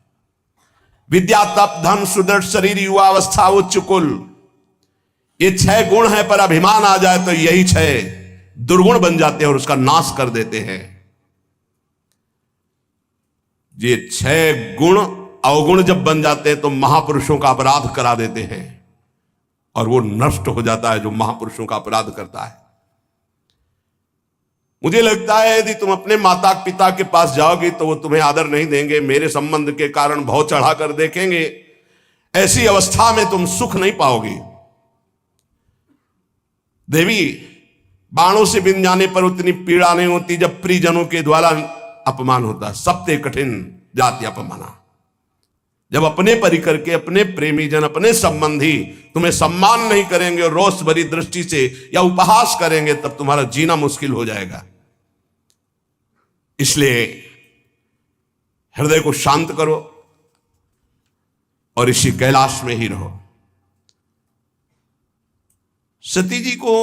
विद्या तप धन सुदृढ़ शरीर युवा अवस्था उच्च कुल, ये 6 गुण है, पर अभिमान आ जाए तो यही 6 दुर्गुण बन जाते हैं और उसका नाश कर देते हैं। ये 6 गुण अवगुण जब बन जाते हैं तो महापुरुषों का अपराध करा देते हैं और वो नष्ट हो जाता है जो महापुरुषों का अपराध करता है। मुझे लगता है यदि तुम अपने माता पिता के पास जाओगे तो वो तुम्हें आदर नहीं देंगे, मेरे संबंध के कारण भाव चढ़ा कर देखेंगे। ऐसी अवस्था में तुम सुख नहीं पाओगे। देवी, बाणों से बिन जाने पर उतनी पीड़ा नहीं होती जब प्रियजनों के द्वारा अपमान होता है। सबसे कठिन जाति अपमाना। जब अपने परिकर के, अपने प्रेमी जन, अपने संबंधी तुम्हें सम्मान नहीं करेंगे और रोष भरी दृष्टि से या उपहास करेंगे, तब तुम्हारा जीना मुश्किल हो जाएगा। इसलिए हृदय को शांत करो और इसी कैलाश में ही रहो। सती जी को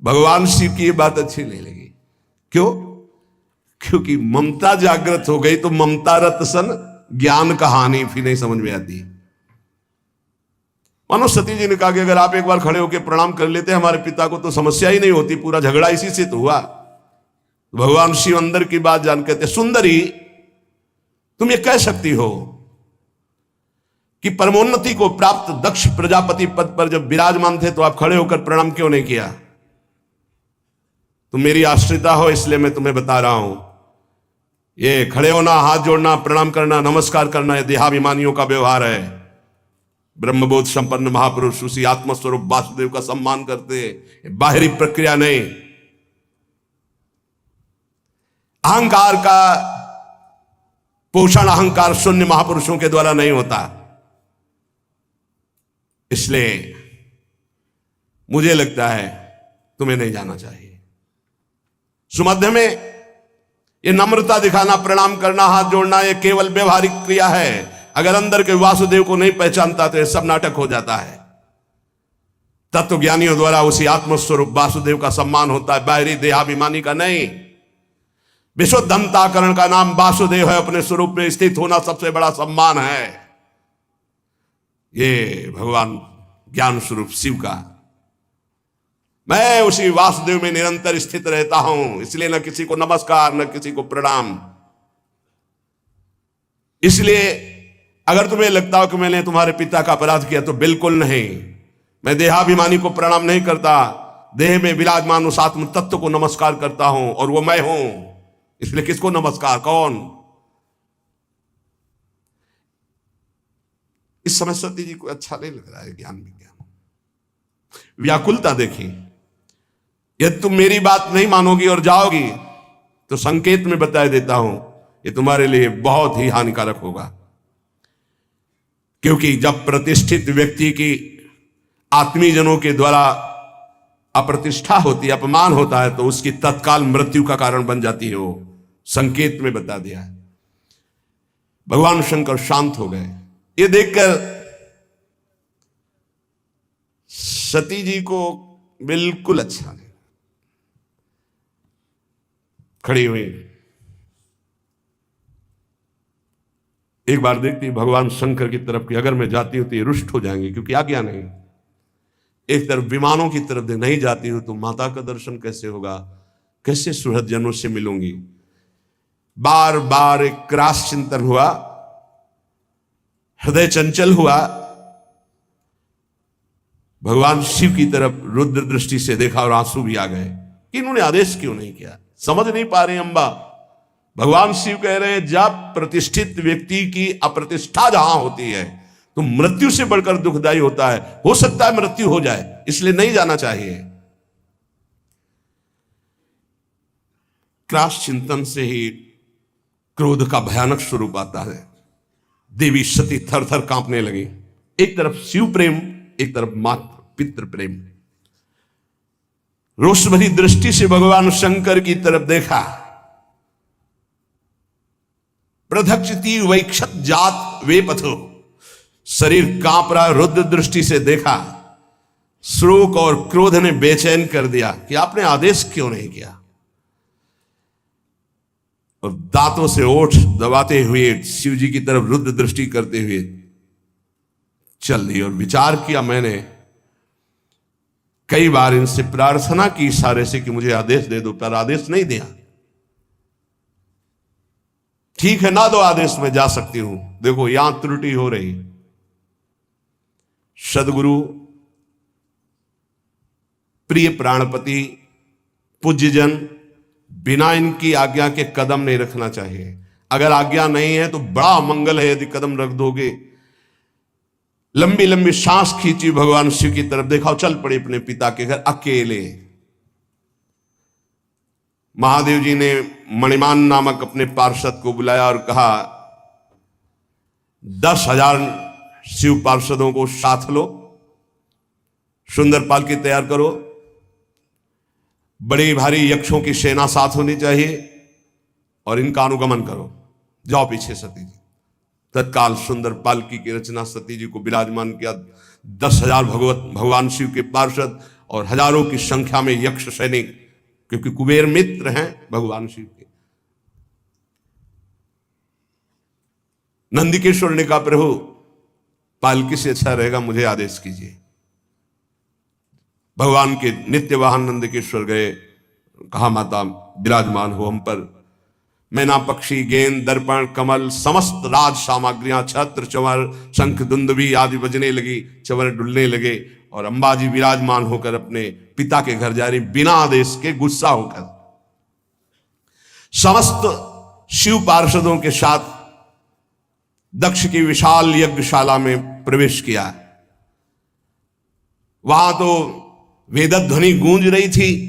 भगवान शिव की ये बात अच्छी नहीं लगी। क्यों? क्योंकि ममता जागृत हो गई तो ममता रत सन ज्ञान कहानी फिर नहीं समझ में आती। मानो सती जी ने कहा कि अगर आप एक बार खड़े होकर प्रणाम कर लेते हमारे पिता को तो समस्या ही नहीं होती, पूरा झगड़ा इसी से तो हुआ। भगवान शिव अंदर की बात जान कहते, सुंदरी तुम ये कह सकती हो कि परमोन्नति को प्राप्त दक्ष प्रजापति पद पर जब विराजमान थे तो आप खड़े होकर प्रणाम क्यों नहीं किया? तुम मेरी आश्रिता हो इसलिए मैं तुम्हें बता रहा हूं। ये खड़े होना, हाथ जोड़ना, प्रणाम करना, नमस्कार करना, ये देहाभिमानियों का व्यवहार है। ब्रह्मबोध संपन्न महापुरुष उसी आत्मस्वरूप वासुदेव का सम्मान करते, बाहरी प्रक्रिया नहीं। अहंकार का पोषण अहंकार शून्य महापुरुषों के द्वारा नहीं होता। इसलिए मुझे लगता है तुम्हें नहीं जाना चाहिए। सुमध्य में ये नम्रता दिखाना, प्रणाम करना, हाथ जोड़ना, ये केवल व्यवहारिक क्रिया है। अगर अंदर के वासुदेव को नहीं पहचानता तो ये सब नाटक हो जाता है। तत्व ज्ञानियों द्वारा उसी आत्मस्वरूप वासुदेव का सम्मान होता है, बाहरी देहाभिमानी का नहीं। विशुद्ध अंतःकरण का नाम वासुदेव है, अपने स्वरूप में स्थित होना सबसे बड़ा सम्मान है। ये भगवान ज्ञान स्वरूप शिव का, मैं उसी वासुदेव में निरंतर स्थित रहता हूं, इसलिए न किसी को नमस्कार न किसी को प्रणाम। इसलिए अगर तुम्हें लगता हो कि मैंने तुम्हारे पिता का अपराध किया तो बिल्कुल नहीं। मैं देहाभिमानी को प्रणाम नहीं करता, देह में विराजमान उस आत्म तत्व को नमस्कार करता हूं और वो मैं हूं। इसलिए किसको नमस्कार? कौन? इस समय सती जी को अच्छा नहीं लग रहा है ज्ञान विज्ञान। व्याकुलता देखी। यदि तुम मेरी बात नहीं मानोगी और जाओगी तो संकेत में बता देता हूं ये तुम्हारे लिए बहुत ही हानिकारक होगा। क्योंकि जब प्रतिष्ठित व्यक्ति की आत्मीयजनों के द्वारा अप्रतिष्ठा होती है, अपमान होता है, तो उसकी तत्काल मृत्यु का कारण बन जाती है। वो संकेत में बता दिया है। भगवान शंकर शांत हो गए। ये देखकर सती जी को बिल्कुल अच्छा नहीं। खड़ी हुई, एक बार देखती भगवान शंकर की तरफ की, अगर मैं जाती हूं तो ये रुष्ट हो जाएंगे क्योंकि आज्ञा नहीं। एक तरफ विमानों की तरफ नहीं जाती हूं तो माता का दर्शन कैसे होगा, कैसे सुहृद जनों से मिलूंगी। बार बार एक क्रास चिंतन हुआ, हृदय चंचल हुआ। भगवान शिव की तरफ रुद्र दृष्टि से देखा और आंसू भी आ गए कि इन्होंने आदेश क्यों नहीं किया। समझ नहीं पा रहे अम्बा। भगवान शिव कह रहे हैं जब प्रतिष्ठित व्यक्ति की अप्रतिष्ठा जहां होती है तो मृत्यु से बढ़कर दुखदाई होता है। हो सकता है मृत्यु हो जाए, इसलिए नहीं जाना चाहिए। क्रास चिंतन से ही क्रोध का भयानक स्वरूप आता है। देवी सती थर थर कांपने लगी। एक तरफ शिव प्रेम, एक तरफ मात्र पितृ प्रेम। रोष भरी दृष्टि से भगवान शंकर की तरफ देखा। प्रधक्षति वैक्षत जात वे पथो, शरीर कांप रहा। रुद्र दृष्टि से देखा, शोक और क्रोध ने बेचैन कर दिया कि आपने आदेश क्यों नहीं किया। और दांतों से ओठ दबाते हुए शिव जी की तरफ रुद्र दृष्टि करते हुए चल दी। और विचार किया मैंने, कई बार इनसे प्रार्थना की इशारे से कि मुझे आदेश दे दो, पर आदेश नहीं दिया। ठीक है ना दो आदेश, मैं जा सकती हूं। देखो यहां त्रुटि हो रही। सदगुरु, प्रिय प्राणपति, पूज्यजन बिना इनकी आज्ञा के कदम नहीं रखना चाहिए। अगर आज्ञा नहीं है तो बड़ा मंगल है यदि कदम रख दोगे। लंबी लंबी सांस खींची, भगवान शिव की तरफ देखा और चल पड़े अपने पिता के घर अकेले। महादेव जी ने मणिमान नामक अपने पार्षद को बुलाया और कहा 10,000 शिव पार्षदों को साथ लो, सुंदर पालकी तैयार करो, बड़ी भारी यक्षों की सेना साथ होनी चाहिए और इनका अनुगमन करो। जाओ पीछे सती जी। तत्काल सुंदर पालकी की रचना सती जी को विराजमान किया। 10,000 भगवान शिव के पार्षद और हजारों की संख्या में यक्ष सैनिक, क्योंकि कुबेर मित्र हैं भगवान शिव के। नंदिकेश्वर ने कहा प्रभु पालकी से अच्छा रहेगा, मुझे आदेश कीजिए। भगवान के नित्य वाहन नंदिकेश्वर गए। कहा माता विराजमान हो हम पर। मैना पक्षी, गेंद, दर्पण, कमल, समस्त राज सामग्रियां, छत्र, चंवर, शंख, दुंदुभी आदि बजने लगी, चंवर डुलने लगे और अंबाजी विराजमान होकर अपने पिता के घर जा रही, बिना आदेश के, गुस्सा होकर। समस्त शिव पार्षदों के साथ दक्ष की विशाल यज्ञशाला में प्रवेश किया। वहां तो वेदध्वनि गूंज रही थी।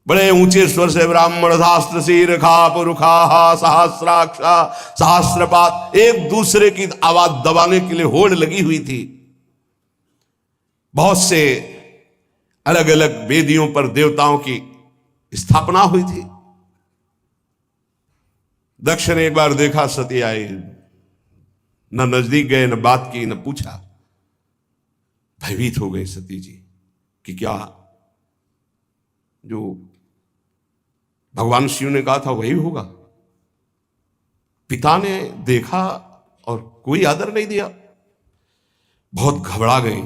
बड़े ऊंचे स्वर से ब्राह्मण शास्त्र शीर खाप रुखा सहस्राक्षा सहस्रपात, एक दूसरे की आवाज दबाने के लिए होड़ लगी हुई थी। बहुत से अलग अलग वेदियों पर देवताओं की स्थापना हुई थी। दक्ष ने एक बार देखा सती आई, न नजदीक गए, न बात की, न पूछा। भयभीत हो गई सती जी कि क्या जो भगवान शिव ने कहा था वही होगा। पिता ने देखा और कोई आदर नहीं दिया। बहुत घबरा गई।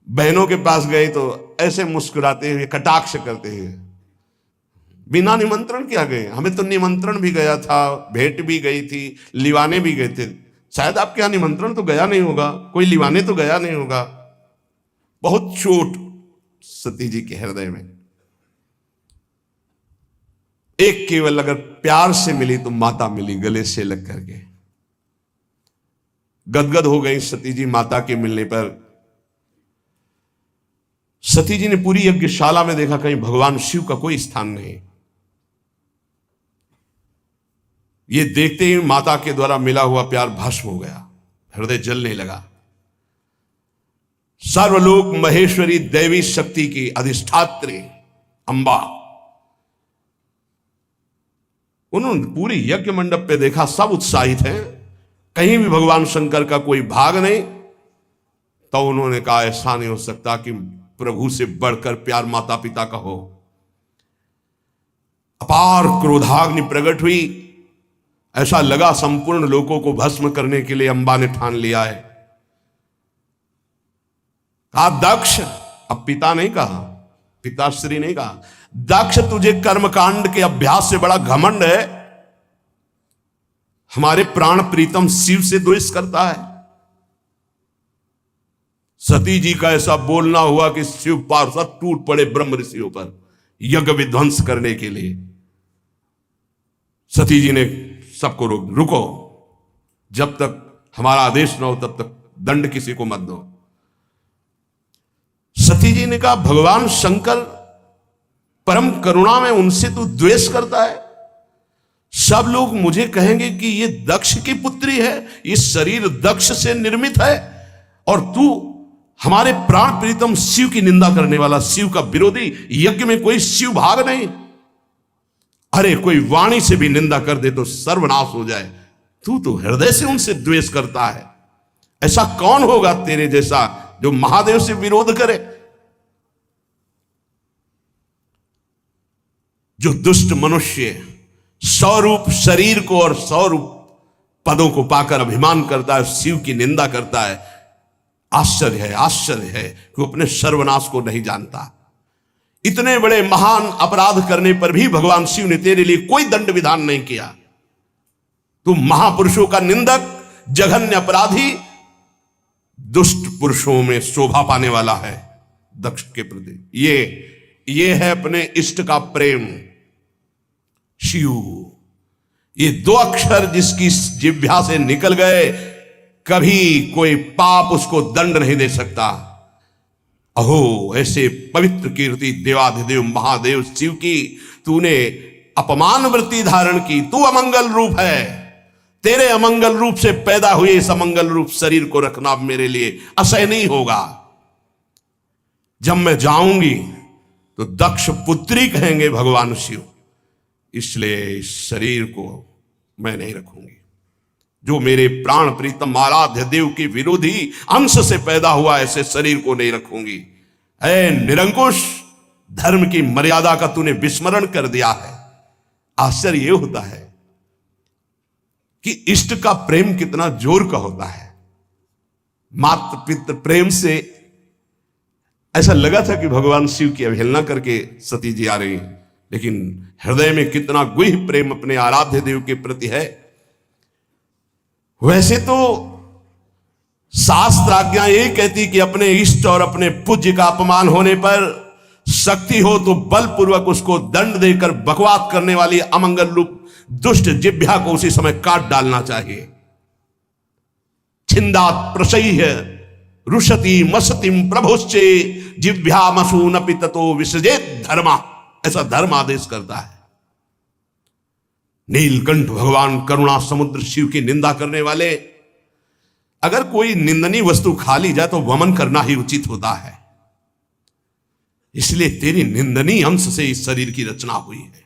बहनों के पास गए तो ऐसे मुस्कुराते हुए, कटाक्ष करते हुए, बिना निमंत्रण क्या गए? हमें तो निमंत्रण भी गया था, भेंट भी गई थी, लिवाने भी गए थे। शायद आपके यहां निमंत्रण तो गया नहीं होगा, कोई लिवाने तो गया नहीं होगा। बहुत चोट सती जी के हृदय में। एक केवल अगर प्यार से मिली तो माता मिली, गले से लग करके। गदगद हो गई सती जी माता के मिलने पर। सती जी ने पूरी यज्ञशाला में देखा, कहीं भगवान शिव का कोई स्थान नहीं। ये देखते ही माता के द्वारा मिला हुआ प्यार भस्म हो गया, हृदय जलने लगा। सर्वलोक महेश्वरी देवी शक्ति की अधिष्ठात्री अंबा, उन्होंने पूरी यज्ञ मंडप पे देखा, सब उत्साहित हैं, कहीं भी भगवान शंकर का कोई भाग नहीं। तो उन्होंने कहा ऐसा नहीं हो सकता कि प्रभु से बढ़कर प्यार माता पिता का हो। अपार क्रोधाग्नि प्रकट हुई, ऐसा लगा संपूर्ण लोगों को भस्म करने के लिए अंबा ने ठान लिया है। कहा दक्ष, अब पिता नहीं कहा, पिताश्री नहीं कहा, दक्ष तुझे कर्मकांड के अभ्यास से बड़ा घमंड है, हमारे प्राण प्रीतम शिव से द्वेष करता है। सती जी का ऐसा बोलना हुआ कि शिव पार्षद टूट पड़े ब्रह्म ऋषियों पर यज्ञ विध्वंस करने के लिए। सती जी ने सबको रुको, जब तक हमारा आदेश न हो तब तक दंड किसी को मत दो। सती जी ने कहा भगवान शंकर परम करुणा में, उनसे तू द्वेष करता है। सब लोग मुझे कहेंगे कि ये दक्ष की पुत्री है, ये शरीर दक्ष से निर्मित है, और तू हमारे प्राण प्रीतम शिव की निंदा करने वाला, शिव का विरोधी, यज्ञ में कोई शिव भाग नहीं। अरे कोई वाणी से भी निंदा कर दे तो सर्वनाश हो जाए, तू तो हृदय से उनसे द्वेष करता है। ऐसा कौन होगा तेरे जैसा जो महादेव से विरोध करे? जो दुष्ट मनुष्य स्वरूप शरीर को और स्वरूप पदों को पाकर अभिमान करता है, शिव की निंदा करता है, आश्चर्य है कि वो अपने सर्वनाश को नहीं जानता। इतने बड़े महान अपराध करने पर भी भगवान शिव ने तेरे लिए कोई दंड विधान नहीं किया। तू महापुरुषों का निंदक, जघन्य अपराधी, दुष्ट पुरुषों में शोभा पाने वाला है दक्ष के प्रति। ये है अपने इष्ट का प्रेम, शिव। ये दो अक्षर जिसकी जिह्वा से निकल गए, कभी कोई पाप उसको दंड नहीं दे सकता। अहो ऐसे पवित्र कीर्ति देवाधिदेव महादेव शिव की तूने अपमान वृत्ति धारण की। तू अमंगल रूप है, तेरे अमंगल रूप से पैदा हुए इस अमंगल रूप शरीर को रखना मेरे लिए असह्य नहीं होगा। जब मैं जाऊंगी तो दक्ष पुत्री कहेंगे भगवान शिव, इसलिए इस शरीर को मैं नहीं रखूंगी। जो मेरे प्राण प्रीतम आराध्य देव के विरोधी अंश से पैदा हुआ ऐसे शरीर को नहीं रखूंगी। ऐ निरंकुश, धर्म की मर्यादा का तूने विस्मरण कर दिया है। आश्चर्य यह होता है कि इष्ट का प्रेम कितना जोर का होता है। मातृ पितृ प्रेम से ऐसा लगा था कि भगवान शिव की अवहेलना करके सती जी आ रही, लेकिन हृदय में कितना गुह्य प्रेम अपने आराध्य देव के प्रति है। वैसे तो शास्त्र आज्ञा यही कहती कि अपने इष्ट और अपने पूज्य का अपमान होने पर शक्ति हो तो बलपूर्वक उसको दंड देकर बकवास करने वाली अमंगल रूप दुष्ट जिह्वा को उसी समय काट डालना चाहिए। छिंदात प्रसह्य रुषति मसतिम प्रभुश्चे जिह्वामसूनपि ततो विसृजेत धर्मा, ऐसा धर्म आदेश करता है। नीलकंठ भगवान करुणा समुद्र शिव की निंदा करने वाले, अगर कोई निंदनीय वस्तु खा ली जाए तो वमन करना ही उचित होता है। इसलिए तेरी निंदनीय अंश से इस शरीर की रचना हुई है,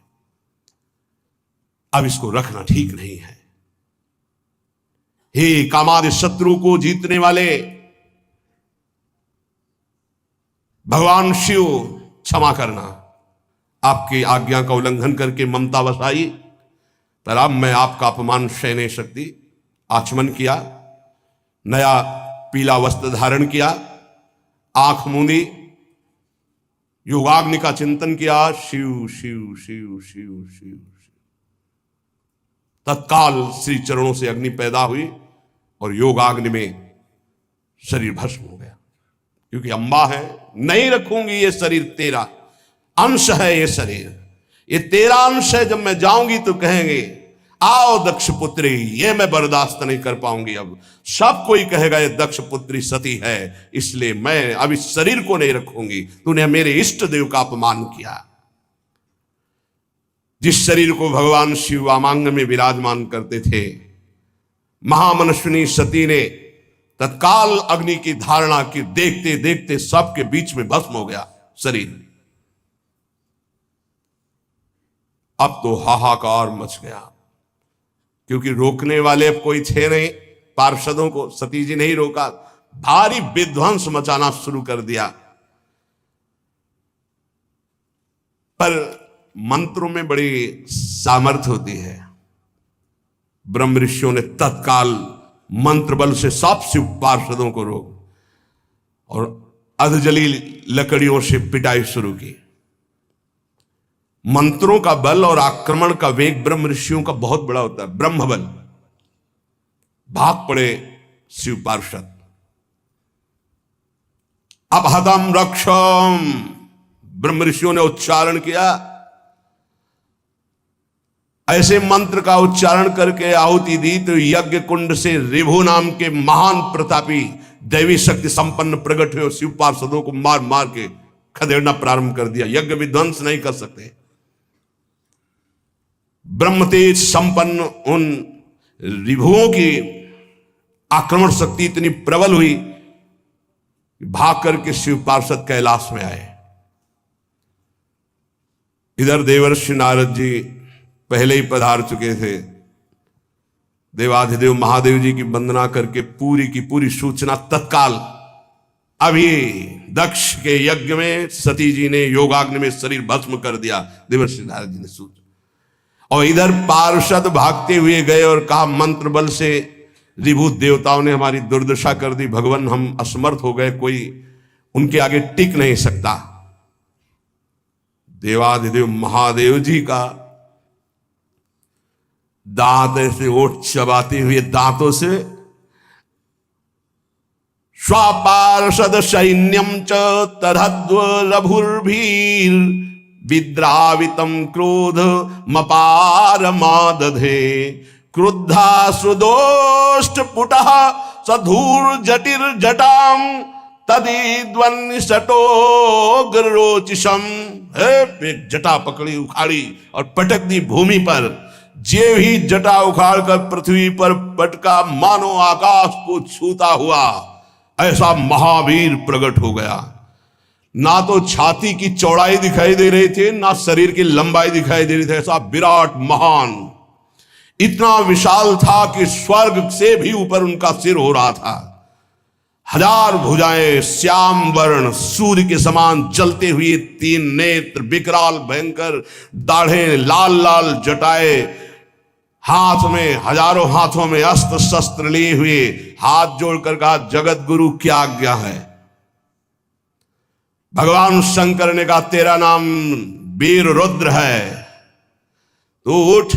अब इसको रखना ठीक नहीं है। हे कामादि शत्रु को जीतने वाले भगवान शिव, क्षमा करना, आपकी आज्ञा का उल्लंघन करके ममता वसाई, पर अब मैं आपका अपमान सह नहीं सकती। आचमन किया, नया पीला वस्त्र धारण किया, आंख मूंदी, योगाग्नि का चिंतन किया, शिव शिव शिव शिव शिव। तत्काल श्री चरणों से अग्नि पैदा हुई और योगाग्नि में शरीर भस्म हो गया। क्योंकि अंबा है, नहीं रखूंगी ये शरीर, तेरा अंश है ये शरीर, ये तेरा अंश है। जब मैं जाऊंगी तो कहेंगे आओ दक्ष पुत्री, ये मैं बर्दाश्त नहीं कर पाऊंगी। अब सब कोई कहेगा ये दक्ष पुत्री सती है, इसलिए मैं अब इस शरीर को नहीं रखूंगी। तूने मेरे इष्ट देव का अपमान किया। जिस शरीर को भगवान शिव वामांग में विराजमान करते थे, महामनस्विनी सती ने तत्काल अग्नि की धारणा की, देखते देखते सबके बीच में भस्म हो गया शरीर। अब तो हाहाकार मच गया, क्योंकि रोकने वाले अब कोई थे नहीं, पार्षदों को सती जी ने ही रोका। भारी विध्वंस मचाना शुरू कर दिया। पर मंत्रों में बड़ी सामर्थ्य होती है। ब्रह्म ऋषियों ने तत्काल मंत्र बल से सब शिव पार्षदों को रोक और अधजली लकड़ियों से पिटाई शुरू की। मंत्रों का बल और आक्रमण का वेग ब्रह्म ऋषियों का बहुत बड़ा होता है। ब्रह्म बल, भाग पड़े शिव पार्षद। अपहतम रक्षम, ब्रह्म ऋषियों ने उच्चारण किया। ऐसे मंत्र का उच्चारण करके आहुति दी तो यज्ञ कुंड से ऋभु नाम के महान प्रतापी दैवी शक्ति संपन्न प्रकट हुए। शिव पार्षदों को मार मार के खदेड़ना प्रारंभ कर दिया। यज्ञ विध्वंस नहीं कर सकते। ब्रह्म तेज संपन्न उन ऋभुओं की आक्रमण शक्ति इतनी प्रबल हुई, भाग करके शिव पार्षद कैलाश में आए। इधर देवर्षि नारद जी पहले ही पधार चुके थे। देवाधिदेव महादेव जी की वंदना करके पूरी की पूरी सूचना तत्काल अभी दक्ष के यज्ञ में सती जी ने योगाग्नि में शरीर भस्म कर दिया। देवर्षि नारद जी ने सूचना, और इधर पार्षद भागते हुए गए और कहा मंत्र बल से ऋभु देवताओं ने हमारी दुर्दशा कर दी। भगवान हम असमर्थ हो गए, कोई उनके आगे टिक नहीं सकता। देवाधिदेव महादेव जी का दांत ऐसे ओठ चबाते हुए दांतों से स्वापार्षद सैन्यम च तदध्व रभुर्भीर विद्रावितम क्रोध मपार मादधे क्रुद्धा सुदोष्ट पुटः सधूर जटिर जटाम तदिद्वन्नि सटोग्रोचिशम। जटा पकड़ी उखाड़ी और पटक दी भूमि पर। जे ही जटा उखाड़ कर पृथ्वी पर पटका, मानो आकाश को छूता हुआ ऐसा महावीर प्रकट हो गया। ना तो छाती की चौड़ाई दिखाई दे रही थी, ना शरीर की लंबाई दिखाई दे रही थी। ऐसा विराट महान, इतना विशाल था कि स्वर्ग से भी ऊपर उनका सिर हो रहा था। हजार भुजाएं, श्याम वर्ण सूर्य के समान जलते हुए तीन नेत्र, विकराल भयंकर दाढ़े, लाल लाल जटाए, हाथ में हजारों हाथों में अस्त्र शस्त्र लिए हुए, हाथ जोड़कर कहा जगत गुरु क्या आज्ञा है। भगवान शंकर ने कहा तेरा नाम वीर रुद्र है, तू उठ,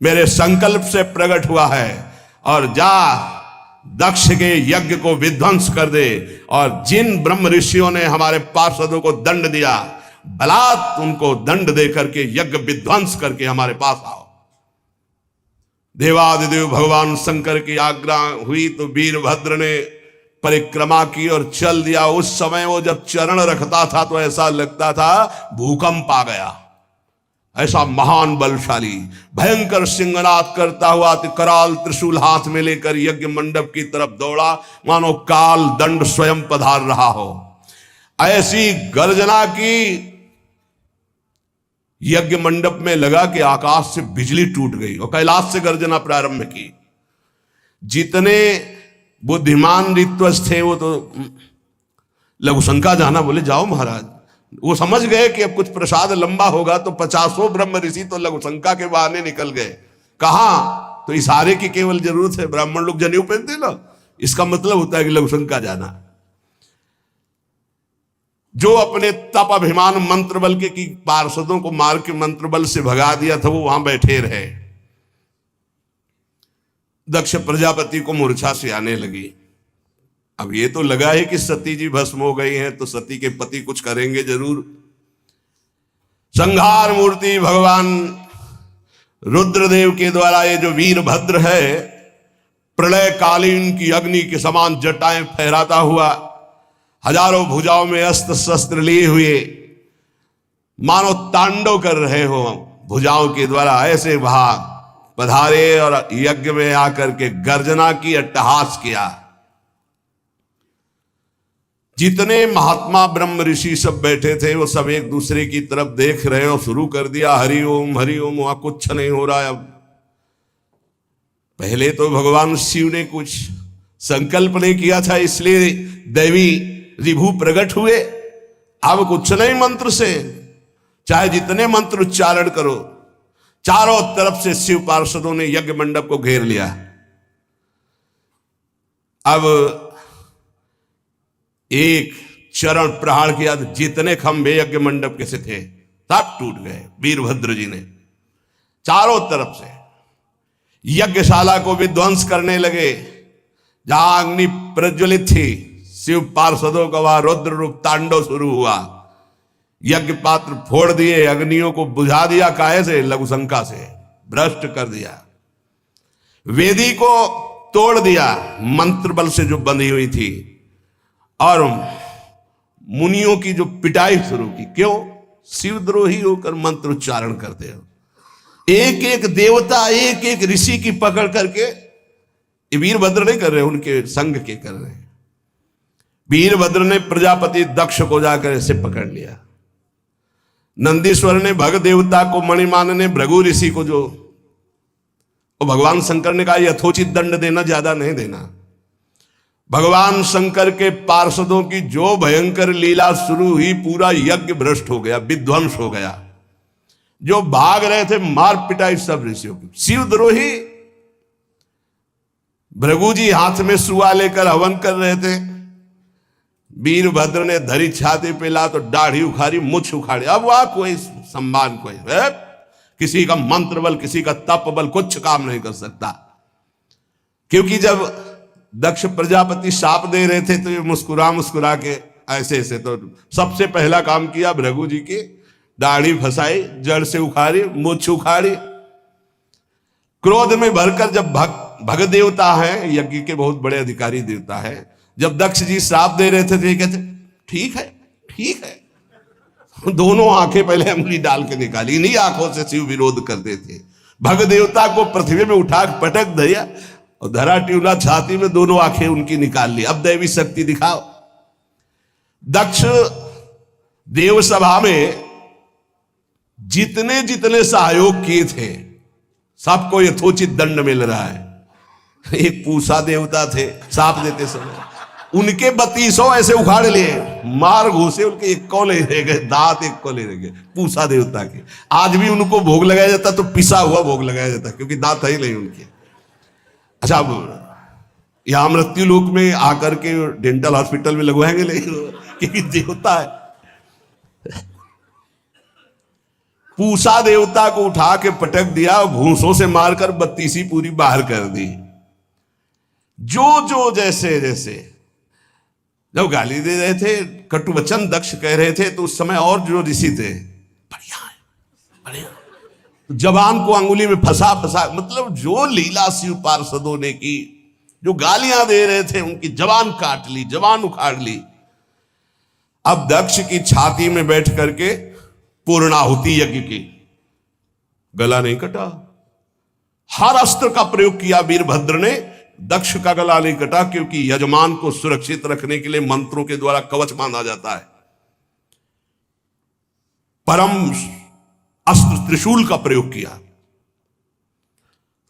मेरे संकल्प से प्रकट हुआ है, और जा दक्ष के यज्ञ को विध्वंस कर दे। और जिन ब्रह्म ऋषियों ने हमारे पार्षदों को दंड दिया, बलात् उनको दंड दे करके यज्ञ विध्वंस करके हमारे पास आओ। देवादिदेव भगवान शंकर की आज्ञा हुई तो वीरभद्र ने परिक्रमा की और चल दिया। उस समय वो जब चरण रखता था तो ऐसा लगता था भूकंप आ गया। ऐसा महान बलशाली भयंकर सिंहनाद करता हुआ कराल त्रिशूल हाथ में लेकर यज्ञ मंडप की तरफ दौड़ा, मानो काल दंड स्वयं पधार रहा हो। ऐसी गर्जना की यज्ञ मंडप में लगा कि आकाश से बिजली टूट गई और कैलाश से गर्जना प्रारंभ की। जितने बुद्धिमान ऋत्वज थे वो तो लघुशंका जाना, बोले जाओ महाराज। वो समझ गए कि अब कुछ प्रसाद लंबा होगा तो 50 ब्रह्म ऋषि तो लघुशंका के बहाने निकल गए। कहां तो इशारे की केवल जरूरत है। ब्राह्मण लोग जनेऊ पहनते ना, इसका मतलब होता है कि लघुशंका जाना। जो अपने तप अभिमान मंत्र बल के की पार्षदों को मार के मंत्र बल से भगा दिया था, वो वहां बैठे रहे। दक्ष प्रजापति को मूर्छा से आने लगी। अब ये तो लगा है कि सती जी भस्म हो गई हैं, तो सती के पति कुछ करेंगे जरूर। संहार मूर्ति भगवान रुद्रदेव के द्वारा ये जो वीरभद्र है, प्रलय कालीन की अग्नि के समान जटाएं फहराता हुआ, हजारों भुजाओं में अस्त्र शस्त्र लिए हुए, मानो तांडव कर रहे हो भुजाओं के द्वारा, ऐसे भाग पधारे और यज्ञ में आकर के गर्जना की, अट्टहास किया। जितने महात्मा ब्रह्म ऋषि सब बैठे थे वो सब एक दूसरे की तरफ देख रहे और शुरू कर दिया हरिओम हरिओम। वहां कुछ नहीं हो रहा है। अब पहले तो भगवान शिव ने कुछ संकल्प नहीं किया था, इसलिए दैवी ऋभु प्रकट हुए। अब कुछ नहीं, मंत्र से चाहे जितने मंत्र उच्चारण करो, चारों तरफ से शिव पार्षदों ने यज्ञ मंडप को घेर लिया। अब एक चरण प्रहार किया तो जितने खंभे यज्ञ मंडप के से थे सब टूट गए। वीरभद्र जी ने चारों तरफ से यज्ञशाला को भी ध्वंस करने लगे। जहां अग्नि प्रज्वलित थी, शिव पार्षदों का वहां रुद्र रूप तांडव शुरू हुआ। यज्ञ पात्र फोड़ दिए, अग्नियों को बुझा दिया। काहे से? लघुशंका से भ्रष्ट कर दिया। वेदी को तोड़ दिया मंत्र बल से जो बंधी हुई थी, और मुनियों की जो पिटाई शुरू की। क्यों? शिवद्रोही होकर मंत्र उच्चारण करते हो। एक एक देवता, एक एक ऋषि की पकड़ करके, ये वीरभद्र नहीं कर रहे, उनके संग के कर रहे हैं। वीरभद्र ने प्रजापति दक्ष को जाकर ऐसे पकड़ लिया। नंदीश्वर ने भग देवता को, मणिमान ने भृगु ऋषि को, जो भगवान शंकर ने कहा यथोचित दंड देना, ज्यादा नहीं देना। भगवान शंकर के पार्षदों की जो भयंकर लीला शुरू हुई, पूरा यज्ञ भ्रष्ट हो गया, विध्वंस हो गया। जो भाग रहे थे मार पिटाई सब ऋषियों की। शिवद्रोही भृगु जी हाथ में सुआ लेकर हवन कर रहे थे। वीरभद्र ने धरी छाती पे ला तो दाढ़ी उखाड़ी, मुछ उखाड़ी। अब वहां कोई सम्मान, कोई किसी का मंत्र बल, किसी का तप बल कुछ काम नहीं कर सकता। क्योंकि जब दक्ष प्रजापति शाप दे रहे थे तो ये मुस्कुरा मुस्कुरा के ऐसे ऐसे, तो सबसे पहला काम किया भृगु जी की दाढ़ी फंसाई, जड़ से उखाड़ी, मुछ उखाड़ी। क्रोध में भरकर जब भग देवता है, यज्ञ के बहुत बड़े अधिकारी देवता है, जब दक्ष जी श्राप दे रहे थे तो ये कहते ठीक है ठीक है। दोनों आंखें पहले अंगुली डाल के निकाली, इन्हीं आंखों से शिव विरोध करते थे। भग देवता को पृथ्वी में उठा पटक दिया और धरा ट्यूला छाती में, दोनों आंखें उनकी निकाल ली। अब दैवी शक्ति दिखाओ। दक्ष देव सभा में जितने जितने सहयोग किए थे सबको यथोचित दंड मिल रहा है। एक पूषा देवता थे, साप देते समय उनके 3200 ऐसे उखाड़ लिए, मार घूसे, उनके एक को ले रह गए, दांत एक को ले रह गए पूषा देवता के। आज भी उनको भोग लगाया जाता तो पिसा हुआ भोग लगाया जाता, क्योंकि दांत है ही नहीं उनके। अच्छा, अब यहां मृत्यु लोक में आकर के डेंटल हॉस्पिटल में लगवाएंगे नहीं, क्योंकि देवता है। पूषा देवता को उठा के पटक दिया, भूसों से मारकर 32 पूरी बाहर कर दी। जो जैसे जैसे जब गाली दे रहे थे, कटु वचन दक्ष कह रहे थे, तो उस समय और जो ऋषि थे, बढ़िया है बढ़िया, जवान को अंगुली में फंसा फंसा, मतलब जो लीला शिव पार्षदों ने की, जो गालियां दे रहे थे, उनकी जवान काट ली, जवान उखाड़ ली। अब दक्ष की छाती में बैठ करके पूर्णाहुति यज्ञ की, गला नहीं कटा। हर अस्त्र का प्रयोग किया वीरभद्र ने, दक्ष का गला नहीं कटा, क्योंकि यजमान को सुरक्षित रखने के लिए मंत्रों के द्वारा कवच बांधा जाता है। परम अस्त्र त्रिशूल का प्रयोग किया।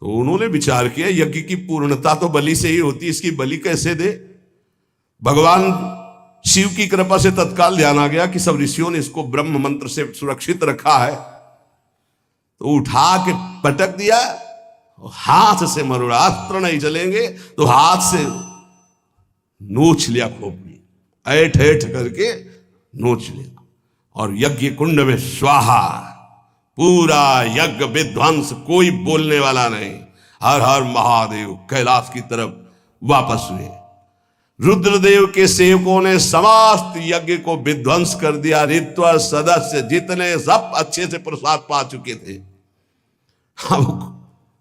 तो उन्होंने विचार किया, यज्ञ की पूर्णता तो बलि से ही होती, इसकी बलि कैसे दे। भगवान शिव की कृपा से तत्काल ध्यान आ गया कि सब ऋषियों ने इसको ब्रह्म मंत्र से सुरक्षित रखा है, तो उठा के पटक दिया, हाथ से मरोड़ा। अस्त्र नहीं चलेंगे तो हाथ से नोच लिया खोपड़ी, ऐठ ऐठ करके नोच लिया, और यज्ञ कुंड में स्वाहा। पूरा यज्ञ विध्वंस, कोई बोलने वाला नहीं। हर हर महादेव कैलाश की तरफ वापस हुए। रुद्रदेव के सेवकों ने समस्त यज्ञ को विध्वंस कर दिया। ऋत्वर सदस्य जितने सब अच्छे से प्रसाद पा चुके थे। अब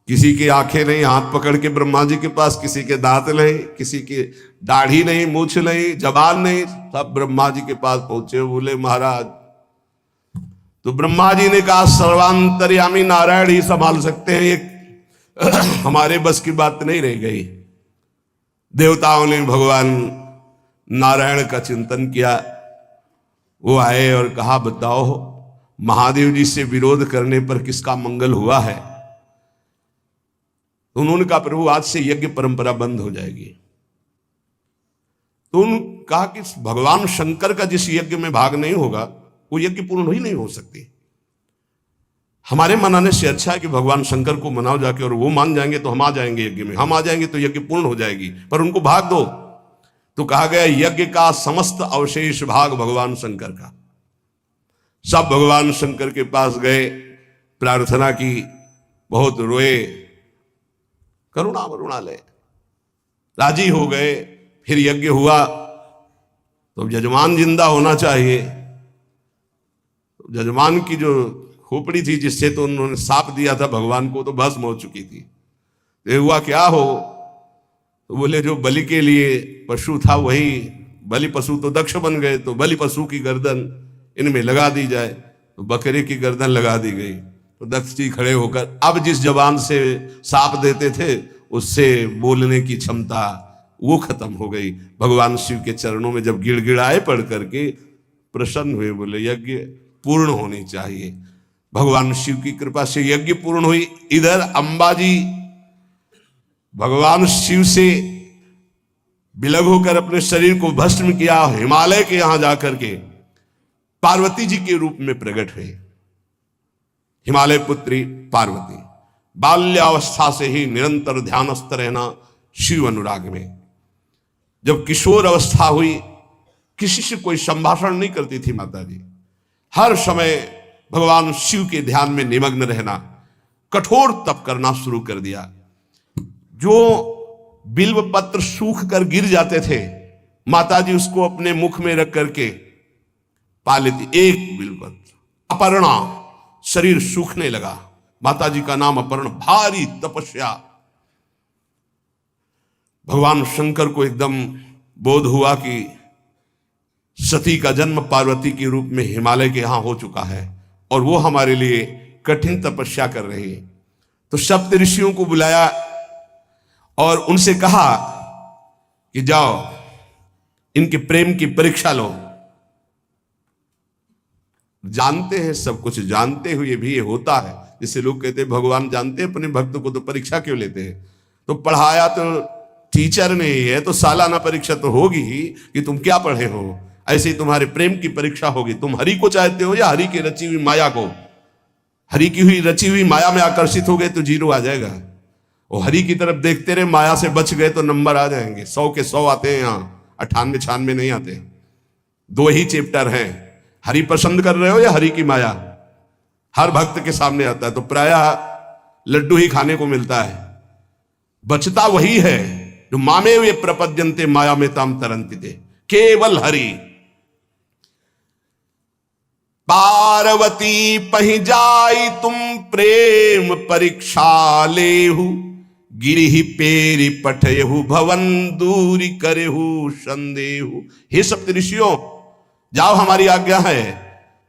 किसी की आंखें नहीं, हाथ पकड़ के ब्रह्मा जी के पास, किसी के दांत नहीं, किसी की दाढ़ी नहीं, मूछ नहीं, जबान नहीं, सब ब्रह्मा जी के पास पहुंचे। बोले महाराज, तो ब्रह्मा जी ने कहा सर्वांतर्यामी नारायण ही संभाल सकते हैं, एक हमारे बस की बात नहीं रह गई। देवताओं ने भगवान नारायण का चिंतन किया। वो आए और कहा, बताओ महादेव जी से विरोध करने पर किसका मंगल हुआ है। तो उन्होंने कहा, प्रभु आज से यज्ञ परंपरा बंद हो जाएगी। तो उन्होंने कहा कि भगवान शंकर का जिस यज्ञ में भाग नहीं होगा वो यज्ञ पूर्ण ही नहीं हो सकती। हमारे मनाने से अच्छा है कि भगवान शंकर को मनाओ जाके, और वो मान जाएंगे तो हम आ जाएंगे यज्ञ में, हम आ जाएंगे तो यज्ञ पूर्ण हो जाएगी, पर उनको भाग दो। तो कहा गया यज्ञ का समस्त अवशेष भाग भगवान शंकर का। सब भगवान शंकर के पास गए, प्रार्थना की, बहुत रोए, करुणा वरुणालय, राजी हो गए। फिर यज्ञ हुआ। तो यजमान जिंदा होना चाहिए। यजमान की जो खोपड़ी थी जिससे तो उन्होंने साप दिया था भगवान को, तो भस्म हो चुकी थी। तो हुआ क्या हो, तो बोले जो बलि के लिए पशु था वही बलि पशु तो दक्ष बन गए, तो बलि पशु की गर्दन इनमें लगा दी जाए। तो बकरे की गर्दन लगा दी गई। तो दक्ष जी खड़े होकर अब जिस जबान से साप देते थे उससे बोलने की क्षमता वो खत्म हो गई। भगवान शिव के चरणों में जब गिड़गिड़ाए पढ़ करके प्रसन्न हुए, बोले यज्ञ पूर्ण होनी चाहिए। भगवान शिव की कृपा से यज्ञ पूर्ण हुई। इधर अंबाजी भगवान शिव से विलग होकर अपने शरीर को भस्म किया, हिमालय के यहां जाकर के पार्वती जी के रूप में प्रकट हुए। हिमालय पुत्री पार्वती बाल्यावस्था से ही निरंतर ध्यानस्थ रहना शिव अनुराग में। जब किशोर अवस्था हुई, किसी से कोई संभाषण नहीं करती थी माता जी, हर समय भगवान शिव के ध्यान में निमग्न रहना, कठोर तप करना शुरू कर दिया। जो बिल्व पत्र सूख कर गिर जाते थे, माता जी उसको अपने मुख में रख करके पा लेती। एक बिल्व पत्र, अपर्णा, शरीर सूखने लगा। माता जी का नाम अपर्णा। भारी तपस्या। भगवान शंकर को एकदम बोध हुआ कि सती का जन्म पार्वती के रूप में हिमालय के यहां हो चुका है और वो हमारे लिए कठिन तपस्या कर रही है। तो सप्त ऋषियों को बुलाया और उनसे कहा कि जाओ इनके प्रेम की परीक्षा लो। जानते हैं, सब कुछ जानते हुए भी ये होता है। जैसे लोग कहते हैं भगवान जानते हैं अपने भक्त को, तो परीक्षा क्यों लेते हैं? तो पढ़ाया तो टीचर ने ही है, तो सालाना परीक्षा तो होगी ही कि तुम क्या पढ़े हो। ऐसे ही तुम्हारे प्रेम की परीक्षा होगी। तुम हरि को चाहते हो या हरि की रची हुई माया को? हरि की हुई रची हुई माया में आकर्षित हो गए तो 0 आ जाएगा। और हरि की तरफ देखते रहे, माया से बच गए तो नंबर आ जाएंगे। 100 के 100 आते हैं यहाँ, 98-96 नहीं आते। 2 ही चैप्टर हैं, हरि पसंद कर रहे हो या हरि की माया। हर भक्त के सामने आता है तो प्रायः लड्डू ही खाने को मिलता है। बचता वही है जो मामे वे प्रपद्यन्ते माया में ताम तरंति थे, केवल हरि। पार्वती पहि जाई तुम प्रेम परीक्षा लेहु, गिरिहि पेरि पठयहु भवन दूरी करेहु संदेहु। हे सप्त ऋषियों, जाओ, हमारी आज्ञा है,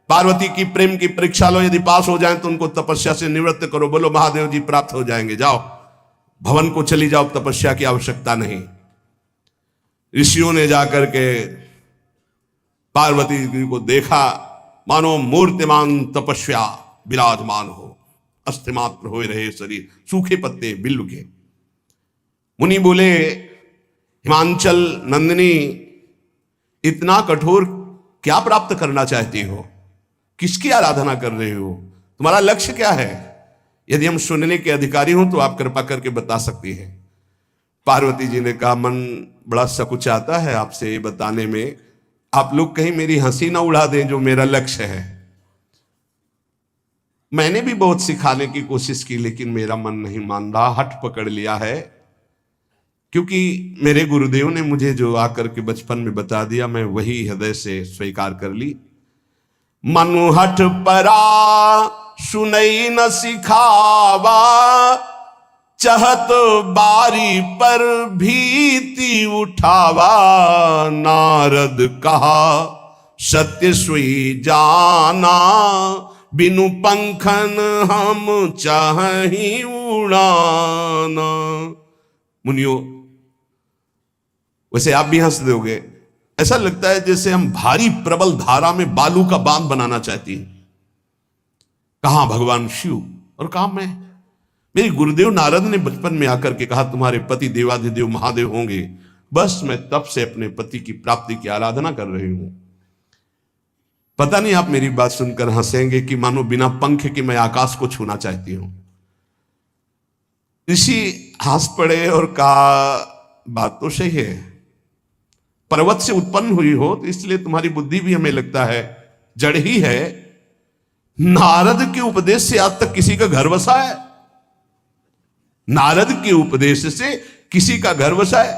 पार्वती की प्रेम की परीक्षा लो। यदि पास हो जाए तो उनको तपस्या से निवृत्त करो। बोलो महादेव जी प्राप्त हो जाएंगे। जाओ भवन को चली जाओ, तपस्या की आवश्यकता नहीं। ऋषियों ने जाकर के पार्वती जी को देखा, मानो मूर्तिमान तपस्या विराजमान हो, अस्थिमात्र हो रहे शरीर, सूखे पत्ते बिल्व के। मुनि बोले, हिमांचल नंदिनी, इतना कठोर क्या प्राप्त करना चाहती हो? किसकी आराधना कर रहे हो? तुम्हारा लक्ष्य क्या है? यदि हम सुनने के अधिकारी हों तो आप कृपा करके बता सकती हैं। पार्वती जी ने कहा, मन बड़ा सकुचाता है आपसे बताने में। आप लोग कहीं मेरी हंसी ना उड़ा दें जो मेरा लक्ष्य है। मैंने भी बहुत सिखाने की कोशिश की, लेकिन मेरा मन नहीं मान रहा, हठ पकड़ लिया है। क्योंकि मेरे गुरुदेव ने मुझे जो आकर के बचपन में बता दिया, मैं वही हृदय से स्वीकार कर ली। मनु हठ परा सुनई न सिखावा, चहत बारी पर भीति उठावा। नारद कहा सत्य सोई जाना, बिनु पंखन हम चाहि उड़ाना। मुनियो, वैसे आप भी हंस दोगे। ऐसा लगता है जैसे हम भारी प्रबल धारा में बालू का बांध बनाना चाहती हैं। कहां भगवान शिव और कहां मैं? मेरे गुरुदेव नारद ने बचपन में आकर के कहा तुम्हारे पति देवाधिदेव महादेव होंगे। बस मैं तब से अपने पति की प्राप्ति की आराधना कर रही हूं। पता नहीं आप मेरी बात सुनकर हंसेंगे कि मानो बिना पंख के मैं आकाश को छूना चाहती हूं। ऋषि हंस पड़े और कहा बात तो सही है, पर्वत से उत्पन्न हुई हो तो इसलिए तुम्हारी बुद्धि भी हमें लगता है जड़ ही है। नारद के उपदेश से आज तक किसी का घर बसा है? नारद के उपदेश से किसी का घर बसा है?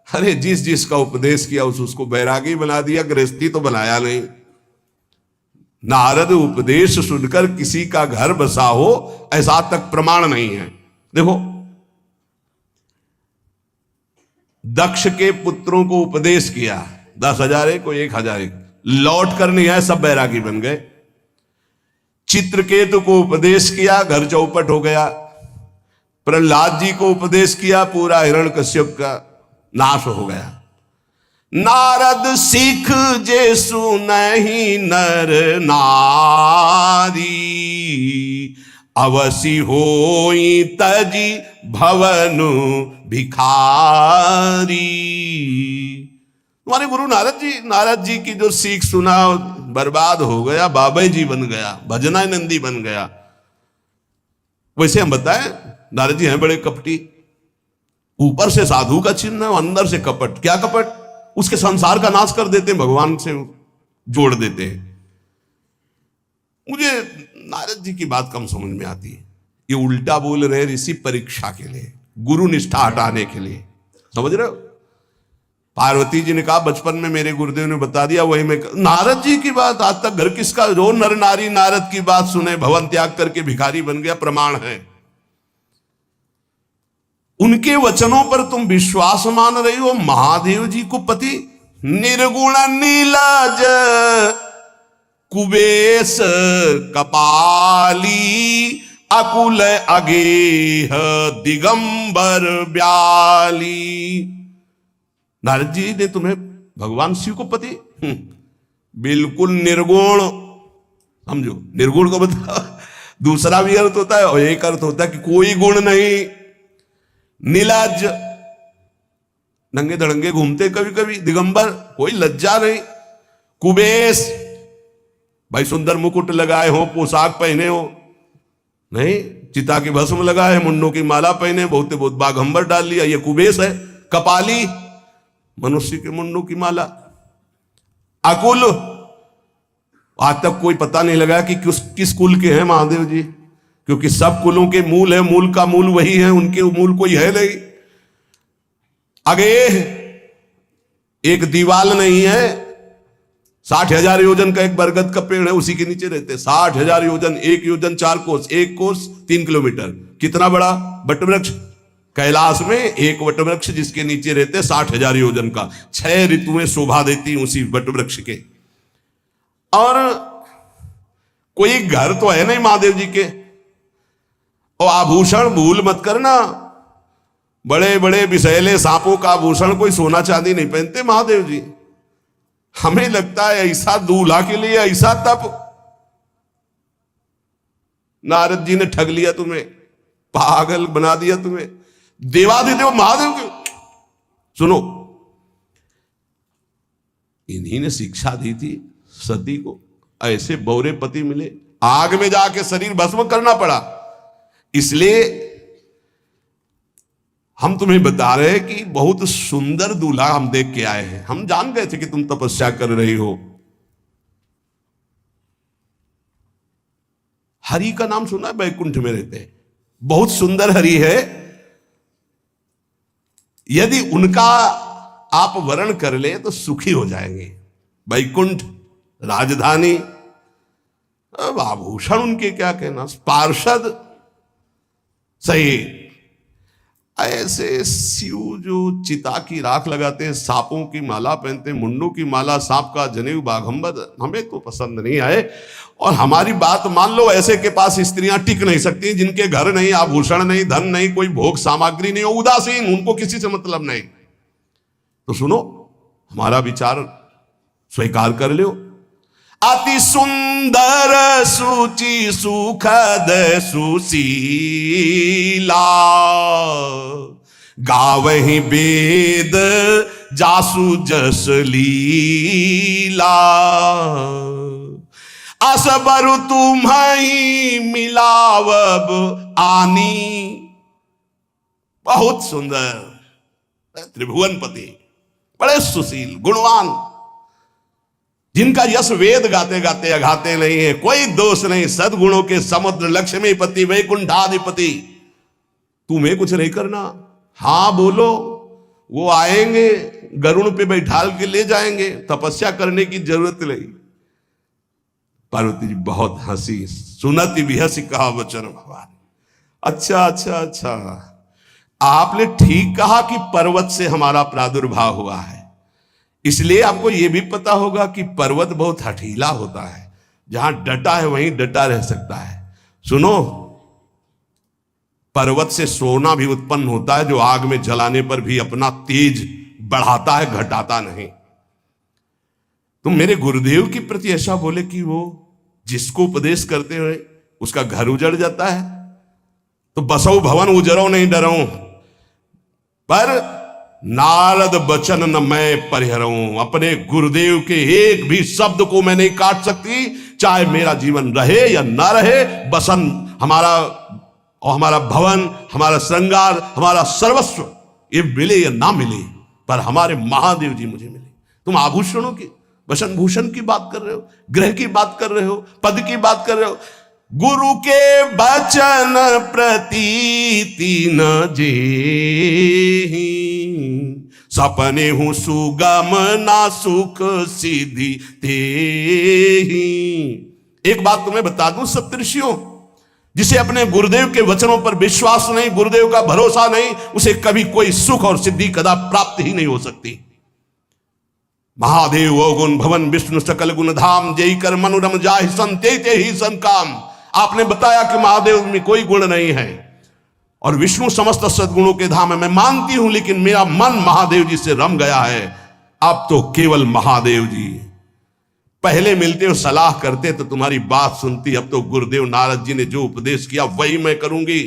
अरे जिस जिसका उपदेश किया उसको बैरागी बना दिया, गृहस्थी तो बनाया नहीं। नारद उपदेश सुनकर किसी का घर बसा हो ऐसा तक प्रमाण नहीं है। देखो, दक्ष के पुत्रों को उपदेश किया, 10,000 एक को 1,000 एक, लौट कर नहीं आए, सब बैरागी बन गए। चित्रकेतु को उपदेश किया, घर चौपट हो गया। प्रहलाद जी को उपदेश किया, पूरा हिरण्यकश्यप का नाश हो गया। नारद सिख जे सुनहि नर नारी, अवसी होई तजी भवनु भिखारी। तुम्हारे गुरु नारद जी की जो सीख सुना बर्बाद हो गया, बाबा जी बन गया, भजनानंदी बन गया। वैसे हम बताएं, नारद जी हैं बड़े कपटी, ऊपर से साधु का चिन्ह है, अंदर से कपट। क्या कपट? उसके संसार का नाश कर देते हैं, भगवान से जोड़ देते हैं। मुझे नारद जी की बात कम समझ में आती है। ये उल्टा बोल रहे ऋषि परीक्षा के लिए, गुरु निष्ठा हटाने के लिए, समझ रहे हो? पार्वती जी ने कहा बचपन में मेरे गुरुदेव ने बता दिया, वही में नारद जी की बात आज तक घर किसका? जो नर नारी नारद की बात सुने भवन त्याग करके भिखारी बन गया, प्रमाण है। उनके वचनों पर तुम विश्वास मान रही हो। महादेव जी को पति निर्गुण नीलाज कुबेश कपाली, अकुल अगेह दिगंबर ब्याली। नारद जी ने तुम्हें भगवान शिव को पति बिल्कुल निर्गुण समझो। निर्गुण को बता, दूसरा भी अर्थ होता है और एक अर्थ होता है कि कोई गुण नहीं। नीलाज, नंगे धड़ंगे घूमते कभी कभी। दिगंबर, कोई लज्जा नहीं। कुबेश, भाई सुंदर मुकुट लगाए हो, पोशाक पहने हो, नहीं, चिता की भस्म लगाए, मुंडों की माला पहने, बहुत बहुत बाघंबर डाल लिया, ये कुबेश है। कपाली, मनुष्य के मुंडों की माला। अकुल, आज तक कोई पता नहीं लगा कि किस कुल के हैं महादेव जी, क्योंकि सब कुलों के मूल है, मूल का मूल वही है, उनके मूल कोई है नहीं। आगे एक दीवाल नहीं है, 60,000 योजन का एक बरगद का पेड़ है, उसी के नीचे रहते। 60,000 योजन, 1 योजन 4 कोस, 1 कोस 3 किलोमीटर। कितना बड़ा वटवृक्ष? कैलाश में एक वटवृक्ष जिसके नीचे रहते 60,000 योजन का। 6 ऋतुएं शोभा देती उसी वटवृक्ष के। और कोई घर तो है नहीं महादेव जी के। और आभूषण भूल मत करना, बड़े बड़े विषैले सांपों का आभूषण कोई सोना चांदी नहीं पहनते महादेव जी। हमें लगता है ऐसा दूल्हा के लिए ऐसा तप। नारद जी ने ठग लिया तुम्हें, पागल बना दिया तुम्हें। देवाधिदेव महादेव के सुनो, इन्हीं ने शिक्षा दी थी सती को। ऐसे बौरे पति मिले, आग में जाके शरीर भस्म करना पड़ा। इसलिए हम तुम्हें बता रहे हैं कि बहुत सुंदर दूल्हा हम देख के आए हैं। हम जान गए थे कि तुम तपस्या कर रही हो। हरि का नाम सुना है? बैकुंठ में रहते हैं, बहुत सुंदर हरि है। यदि उनका आप वर्ण कर ले तो सुखी हो जाएंगे। बैकुंठ राजधानी, अब आभूषण उनके क्या कहना, पार्षद सही। ऐसे शिव जो चिता की राख लगाते हैं, सांपों की माला पहनते हैं, मुंडों की माला, सांप का जनेऊ, बाघंबर, हमें तो पसंद नहीं आए। और हमारी बात मान लो, ऐसे के पास स्त्रियां टिक नहीं सकती जिनके घर नहीं, आभूषण नहीं, धन नहीं, कोई भोग सामग्री नहीं, उदासीन, उनको किसी से मतलब नहीं। तो सुनो, हमारा विचार स्वीकार कर लो। अति सुंदर सुचि सुखद सुशीला, गावहि वेद जासु जस लीला। असबरु तुम्हें मिलावब आनी। बहुत सुंदर त्रिभुवनपति, बड़े सुशील गुणवान, जिनका यश वेद गाते गाते अघाते नहीं है, कोई दोष नहीं, सद्गुणों के समुद्र, लक्ष्मीपति, वैकुंठाधिपति। तुम्हें कुछ नहीं करना, हां बोलो, वो आएंगे, गरुड़ पे बैठाल के ले जाएंगे, तपस्या करने की जरूरत नहीं। पार्वती जी बहुत हंसी, सुनती भी हंसी कहा वचन भगवान। अच्छा अच्छा अच्छा, आपने ठीक कहा कि पर्वत से हमारा प्रादुर्भाव हुआ है, इसलिए आपको यह भी पता होगा कि पर्वत बहुत हठीला होता है, जहां डटा है वहीं डटा रह सकता है। सुनो, पर्वत से सोना भी उत्पन्न होता है, जो आग में जलाने पर भी अपना तेज बढ़ाता है, घटाता नहीं। तुम मेरे गुरुदेव के प्रति ऐसा बोले कि वो जिसको उपदेश करते हुए उसका घर उजड़ जाता है, तो बसो भवन उजरो नहीं डरो, पर नारद बचन न मैं परिहरऊं। अपने गुरुदेव के एक भी शब्द को मैं नहीं काट सकती, चाहे मेरा जीवन रहे या ना रहे। बसन हमारा और हमारा भवन, हमारा श्रृंगार, हमारा सर्वस्व, ये मिले या ना मिले, पर हमारे महादेव जी मुझे मिले। तुम आभूषणों की, वसन भूषण की बात कर रहे हो, ग्रह की बात कर रहे हो, पद की बात कर रहे हो। गुरु के बचन प्रतीति न जेहि, सपने हूं सुगम ना सुख सिद्धि तेहि। एक बात तुम्हें बता दूं सप्तऋषियों, जिसे अपने गुरुदेव के वचनों पर विश्वास नहीं, गुरुदेव का भरोसा नहीं, उसे कभी कोई सुख और सिद्धि कदा प्राप्त ही नहीं हो सकती। महादेव गुण भवन विष्णु सकल गुण धाम, जय कर मनोरम जाहि संते ही संकाम। आपने बताया कि महादेव में कोई गुण नहीं है और विष्णु समस्त सद्गुणों के धाम है, मैं मानती हूं, लेकिन मेरा मन महादेव जी से रम गया है। अब तो केवल महादेव जी, पहले मिलते हो सलाह करते तो तुम्हारी बात सुनती, अब तो गुरुदेव नारद जी ने जो उपदेश किया वही मैं करूंगी।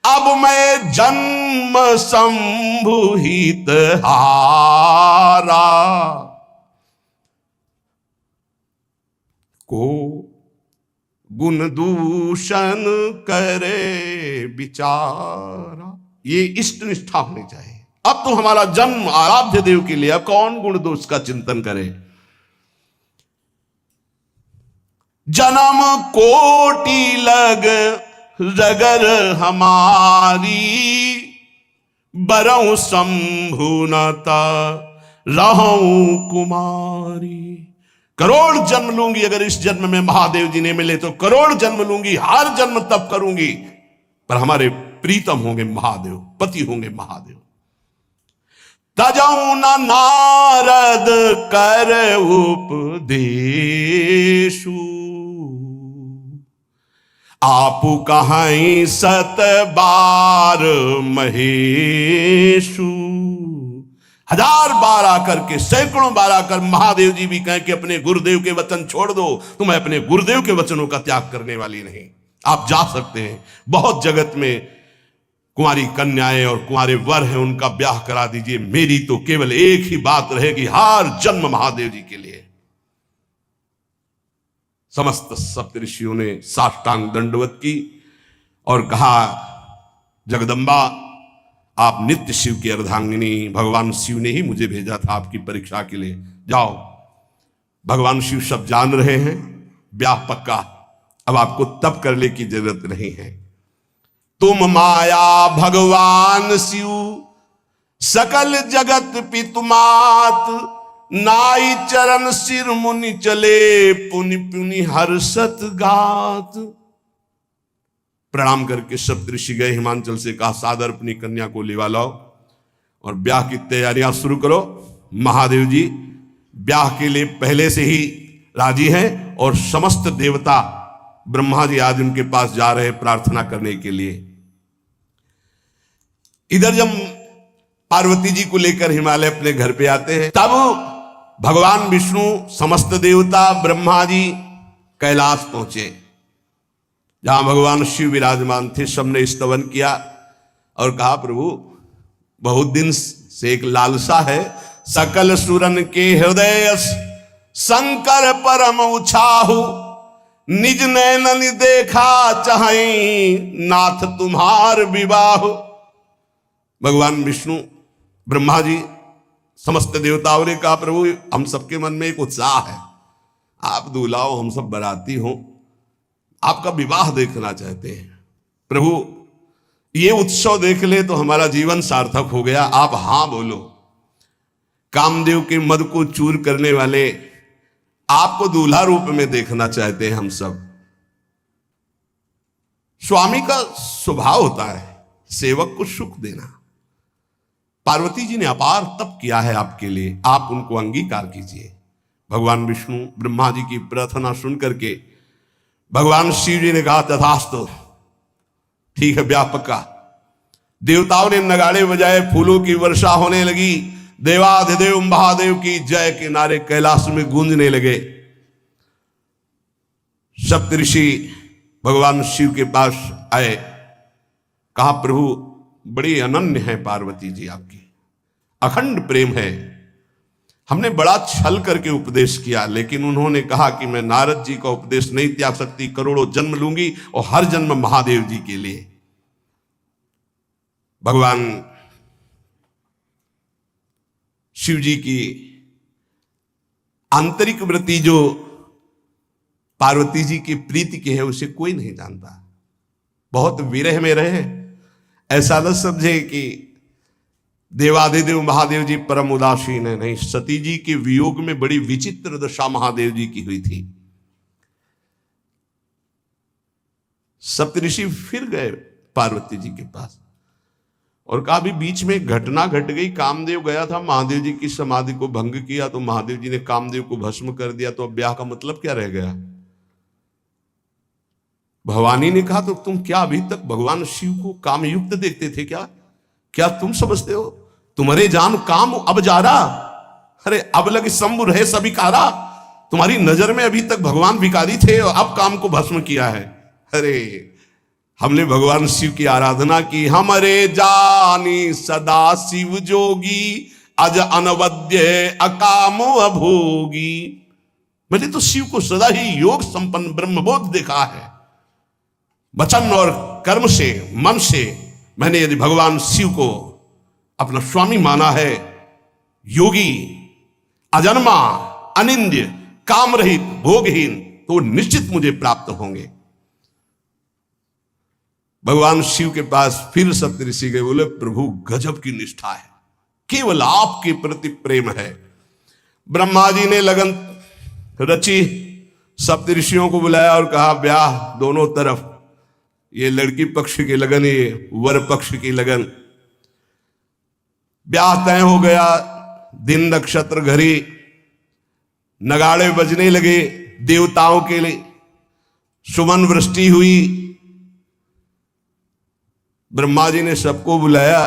अब मैं जन्म संभुहित हारा, को गुण दूषण करे विचारा। ये इष्ट निष्ठा होनी चाहिए। अब तो हमारा जन्म आराध्य देव के लिए, अब कौन गुण दोष का चिंतन करे। जन्म कोटि लग रगर हमारी, बरऊ शंभुनता रहूं कुमारी। करोड़ जन्म लूंगी, अगर इस जन्म में महादेव जी ने मिले तो करोड़ जन्म लूंगी, हर जन्म तप करूंगी, पर हमारे प्रीतम होंगे महादेव, पति होंगे महादेव। तजऊ न नारद कर उपदेशु, आपु कहाई सत बार महेशु। हजार बार आकर के, सैकड़ों बार आकर महादेव जी भी कहें कि अपने गुरुदेव के वचन छोड़ दो, तो मैं अपने गुरुदेव के वचनों का त्याग करने वाली नहीं। आप जा सकते हैं, बहुत जगत में कुंवारी कन्याएं और कुंवारे वर हैं, उनका ब्याह करा दीजिए। मेरी तो केवल एक ही बात रहेगी, हर जन्म महादेव जी के लिए। समस्त सप्तऋषियों ने साष्टांग दंडवत की और कहा, जगदम्बा आप नित्य शिव की अर्धांगिनी, भगवान शिव ने ही मुझे भेजा था आपकी परीक्षा के लिए। जाओ, भगवान शिव सब जान रहे हैं, ब्याह पक्का, अब आपको तप करने की जरूरत नहीं है। तुम माया भगवान शिव, सकल जगत पितुमात, नाई चरण सिर मुनि चले, पुनि पुनि हर्षत गात। प्रणाम करके सप्तऋषि गए हिमांचल से, कहा सादर अपनी कन्या को लेवा लाओ और ब्याह की तैयारियां शुरू करो। महादेव जी ब्याह के लिए पहले से ही राजी हैं और समस्त देवता ब्रह्मा जी आज उनके पास जा रहे हैं प्रार्थना करने के लिए। इधर जब पार्वती जी को लेकर हिमालय अपने घर पे आते हैं, तब भगवान विष्णु, समस्त देवता, ब्रह्मा जी कैलाश पहुंचे, जहां भगवान शिव विराजमान थे। सबने स्तवन किया और कहा, प्रभु बहुत दिन से एक लालसा है, सकल सुरन के हृदय शंकर परम उछाहु, निज नैनन देखा चाहें नाथ तुम्हार विवाह। भगवान विष्णु ब्रह्मा जी समस्त देवताओं ने कहा प्रभु हम सबके मन में एक उत्साह है, आप दूल्हा हो हम सब बराती हो, आपका विवाह देखना चाहते हैं। प्रभु ये उत्सव देख ले तो हमारा जीवन सार्थक हो गया, आप हां बोलो। कामदेव के मद को चूर करने वाले आपको दूल्हा रूप में देखना चाहते हैं हम सब। स्वामी का स्वभाव होता है सेवक को सुख देना। पार्वती जी ने अपार तप किया है आपके लिए, आप उनको अंगीकार कीजिए। भगवान विष्णु ब्रह्मा जी की प्रार्थना सुन करके भगवान शिव जी ने कहा तथास्तु, ठीक है ब्याह पक्का। देवताओं ने नगाड़े बजाए, फूलों की वर्षा होने लगी, देवाधिदेव महादेव की जय के नारे कैलाश में गूंजने लगे। सप्तऋषि भगवान शिव के पास आए, कहा प्रभु बड़ी अनन्य है पार्वती जी आपकी, अखंड प्रेम है। हमने बड़ा छल करके उपदेश किया, लेकिन उन्होंने कहा कि मैं नारद जी का उपदेश नहीं त्याग सकती, करोड़ों जन्म लूंगी और हर जन्म महादेव जी के लिए। भगवान शिव जी की आंतरिक वृत्ति जो पार्वती जी की प्रीति की है उसे कोई नहीं जानता। बहुत विरह में रहे, ऐसा न समझे कि देवाधिदेव महादेव जी परम उदासीन है, नहीं। सती जी के वियोग में बड़ी विचित्र दशा महादेव जी की हुई थी। सप्तऋषि फिर गए पार्वती जी के पास और कहा भी बीच में घटना घट गई, कामदेव गया था महादेव जी की समाधि को भंग किया तो महादेव जी ने कामदेव को भस्म कर दिया, तो अब ब्याह का मतलब क्या रह गया। भवानी ने कहा तो तुम क्या अभी तक भगवान शिव को कामयुक्त देखते थे क्या? क्या तुम समझते हो तुम्हारे जान काम अब जा रहा? अरे अब लगे शंभु रहे सभी कारा, तुम्हारी नजर में अभी तक भगवान भिखारी थे और अब काम को भस्म किया है। अरे हमने भगवान शिव की आराधना की, हमारे जानी सदा शिव जोगी अज अनवद्य अकामो अभोगी। मैंने तो शिव को सदा ही योग संपन्न ब्रह्मबोध देखा है। वचन और कर्म से मन से मैंने यदि भगवान शिव को अपना स्वामी माना है, योगी अजन्मा अनिंद्य काम रहित भोगहीन, तो निश्चित मुझे प्राप्त होंगे। भगवान शिव के पास फिर सप्तऋषि गए, बोले प्रभु गजब की निष्ठा है, केवल आपके प्रति प्रेम है। ब्रह्मा जी ने लगन रची, सप्तऋषियों को बुलाया और कहा ब्याह दोनों तरफ, ये लड़की पक्ष की लगन, ये वर पक्ष की लगन। ब्याह तय हो गया, दिन नक्षत्र घड़ी, नगाड़े बजने लगे देवताओं के लिए, सुमन वृष्टि हुई। ब्रह्मा जी ने सबको बुलाया,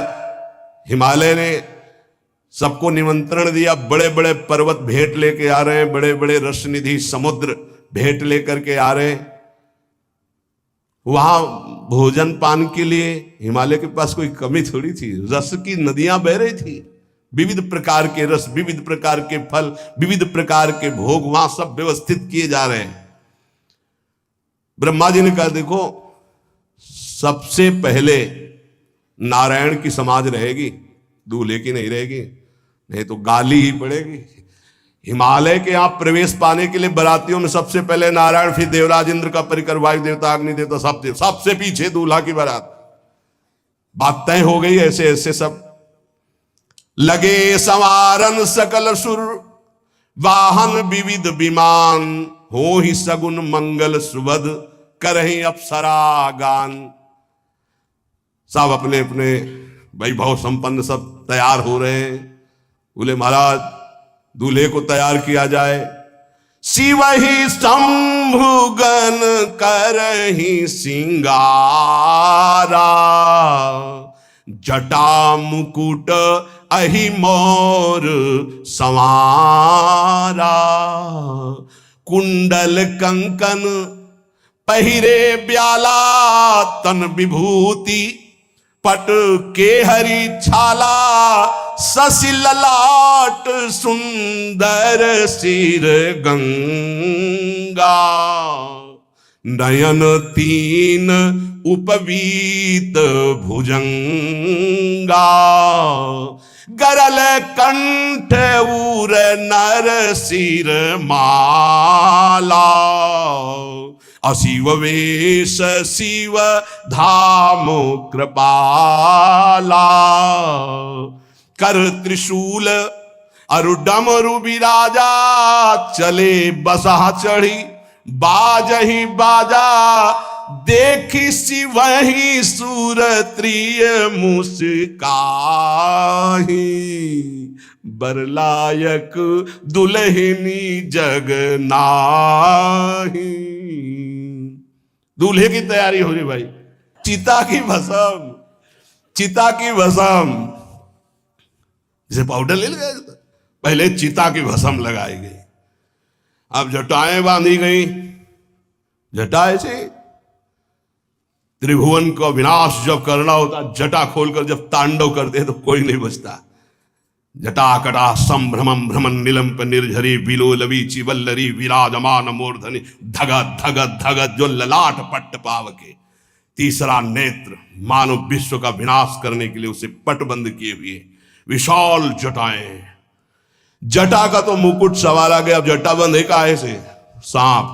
हिमालय ने सबको निमंत्रण दिया, बड़े बड़े पर्वत भेंट लेके आ रहे हैं, बड़े बड़े रसनिधि समुद्र भेंट लेकर के आ रहे हैं। वहां भोजन पान के लिए हिमालय के पास कोई कमी थोड़ी थी, रस की नदियां बह रही थी, विविध प्रकार के रस, विविध प्रकार के फल, विविध प्रकार के भोग वहां सब व्यवस्थित किए जा रहे हैं। ब्रह्मा जी ने कहा देखो सबसे पहले नारायण की समाज रहेगी, दूल्हे की नहीं रहेगी, नहीं तो गाली ही पड़ेगी। हिमालय के यहां प्रवेश पाने के लिए बरातियों में सबसे पहले नारायण, फिर देवराज इंद्र का परिकर, वायु देवता, अग्नि देवता, सबसे पीछे दूल्हा की बारात। बात तय हो गई। ऐसे ऐसे सब लगे संवारन सकल सुर, वाहन विविध विमान, हो ही सगुन मंगल सुबद, करहि अप्सरा गान। सब अपने अपने वैभव संपन्न सब तैयार हो रहे हैं। बोले महाराज दूल्हे को तैयार किया जाए। शिव ही शंभुगन करहि सिंगारा, जटा मुकुट अहि मोर संवारा, कुंडल कंकन पहिरे ब्याला, तन विभूति पट के हरि छाला, शशि ललाट सुंदर सिर गंगा। नयन तीन उपवीत भुजंगा, गरल कंठ उर नर सिर माला, अशिव वेश शिव धाम कृपाला, कर त्रिशूल अरु डमरु बिराजा, चले बसहा चढ़ी बाजही बाजा, देखी शिवहि सुरत्रिय मुस्काही, बरलायक दुल्हनी जग नाही। दूल्हे की तैयारी हो रही भाई, चिता की भस्म, चिता की भस्म, जैसे पाउडर ले गए, पहले चिता की भस्म लगाई गई, अब जटाएं बांधी गई, जटाएं से त्रिभुवन का विनाश जब करना होता, जटा खोलकर जब तांडव करते तो कोई नहीं बचता। जटाकटा संभ्रमं भ्रमण निलंप निर्झरी, विलोलवी चिवल्लरी विराजमान मूर्धनि, धगत धगत धगत जो ललाट पट्ट पावके। तीसरा नेत्र मानव विश्व का विनाश करने के लिए उसे पटबंद किए हुए विशाल जटाएं। जटा का तो मुकुट सवारा गया, अब जटा बंद है काहे से? सांप,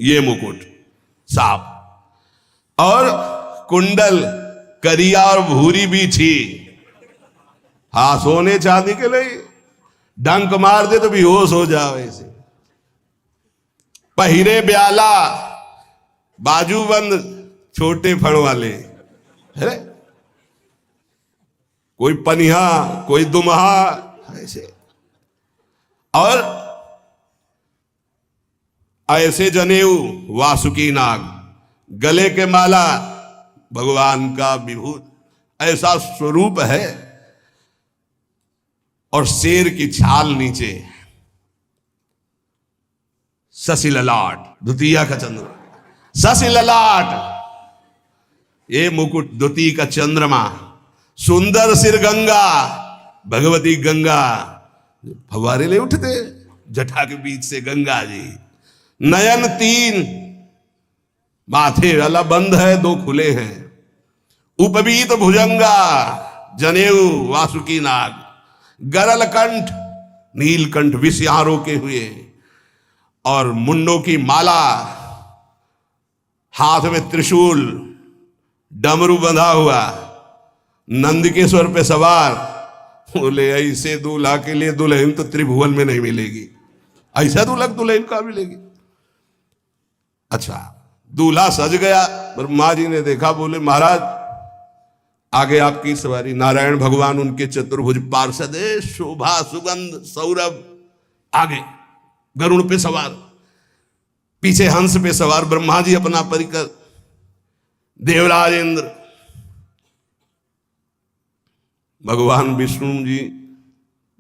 ये मुकुट सांप, और कुंडल करिया और भूरी भी थी। हाँ, सोने चांदी के लिए डंक मार दे तो बेहोश हो जाओ ऐसे। पहिरे ब्याला, बाजूबंद छोटे फण वाले, है कोई पनिहा कोई दुमहा ऐसे, और ऐसे जनेऊ वासुकी नाग, गले के माला भगवान का विभूत, ऐसा स्वरूप है। और शेर की छाल नीचे, शशि ललाट, द्वितीय का चंद्र, शशि ललाट, ये मुकुट द्वितीय का चंद्रमा, सुंदर सिर गंगा, भगवती गंगा, फवारे ले उठते जटा के बीच से गंगा जी। नयन तीन, माथे वाला बंद है, दो खुले हैं। उपवीत भुजंगा, जनेऊ वासुकी नाग, गरल कंठ, नीलकंठ विष यहां रोके हुए, और मुंडों की माला, हाथ में त्रिशूल, डमरू बंधा हुआ, नंदकेश्वर पे सवार। बोले ऐसे दूल्हा के लिए दुल्हन तो त्रिभुवन में नहीं मिलेगी, ऐसा दूल्हा दुल्हन का मिलेगी। अच्छा, दूल्हा सज गया, ब्रह्मा जी ने देखा, बोले महाराज आगे आपकी सवारी। नारायण भगवान उनके चतुर्भुज पार्षद, शोभा सुगंध सौरभ, आगे गरुण पे सवार, पीछे हंस पे सवार ब्रह्मा जी अपना परिकर, देवराज इंद्र, भगवान विष्णु जी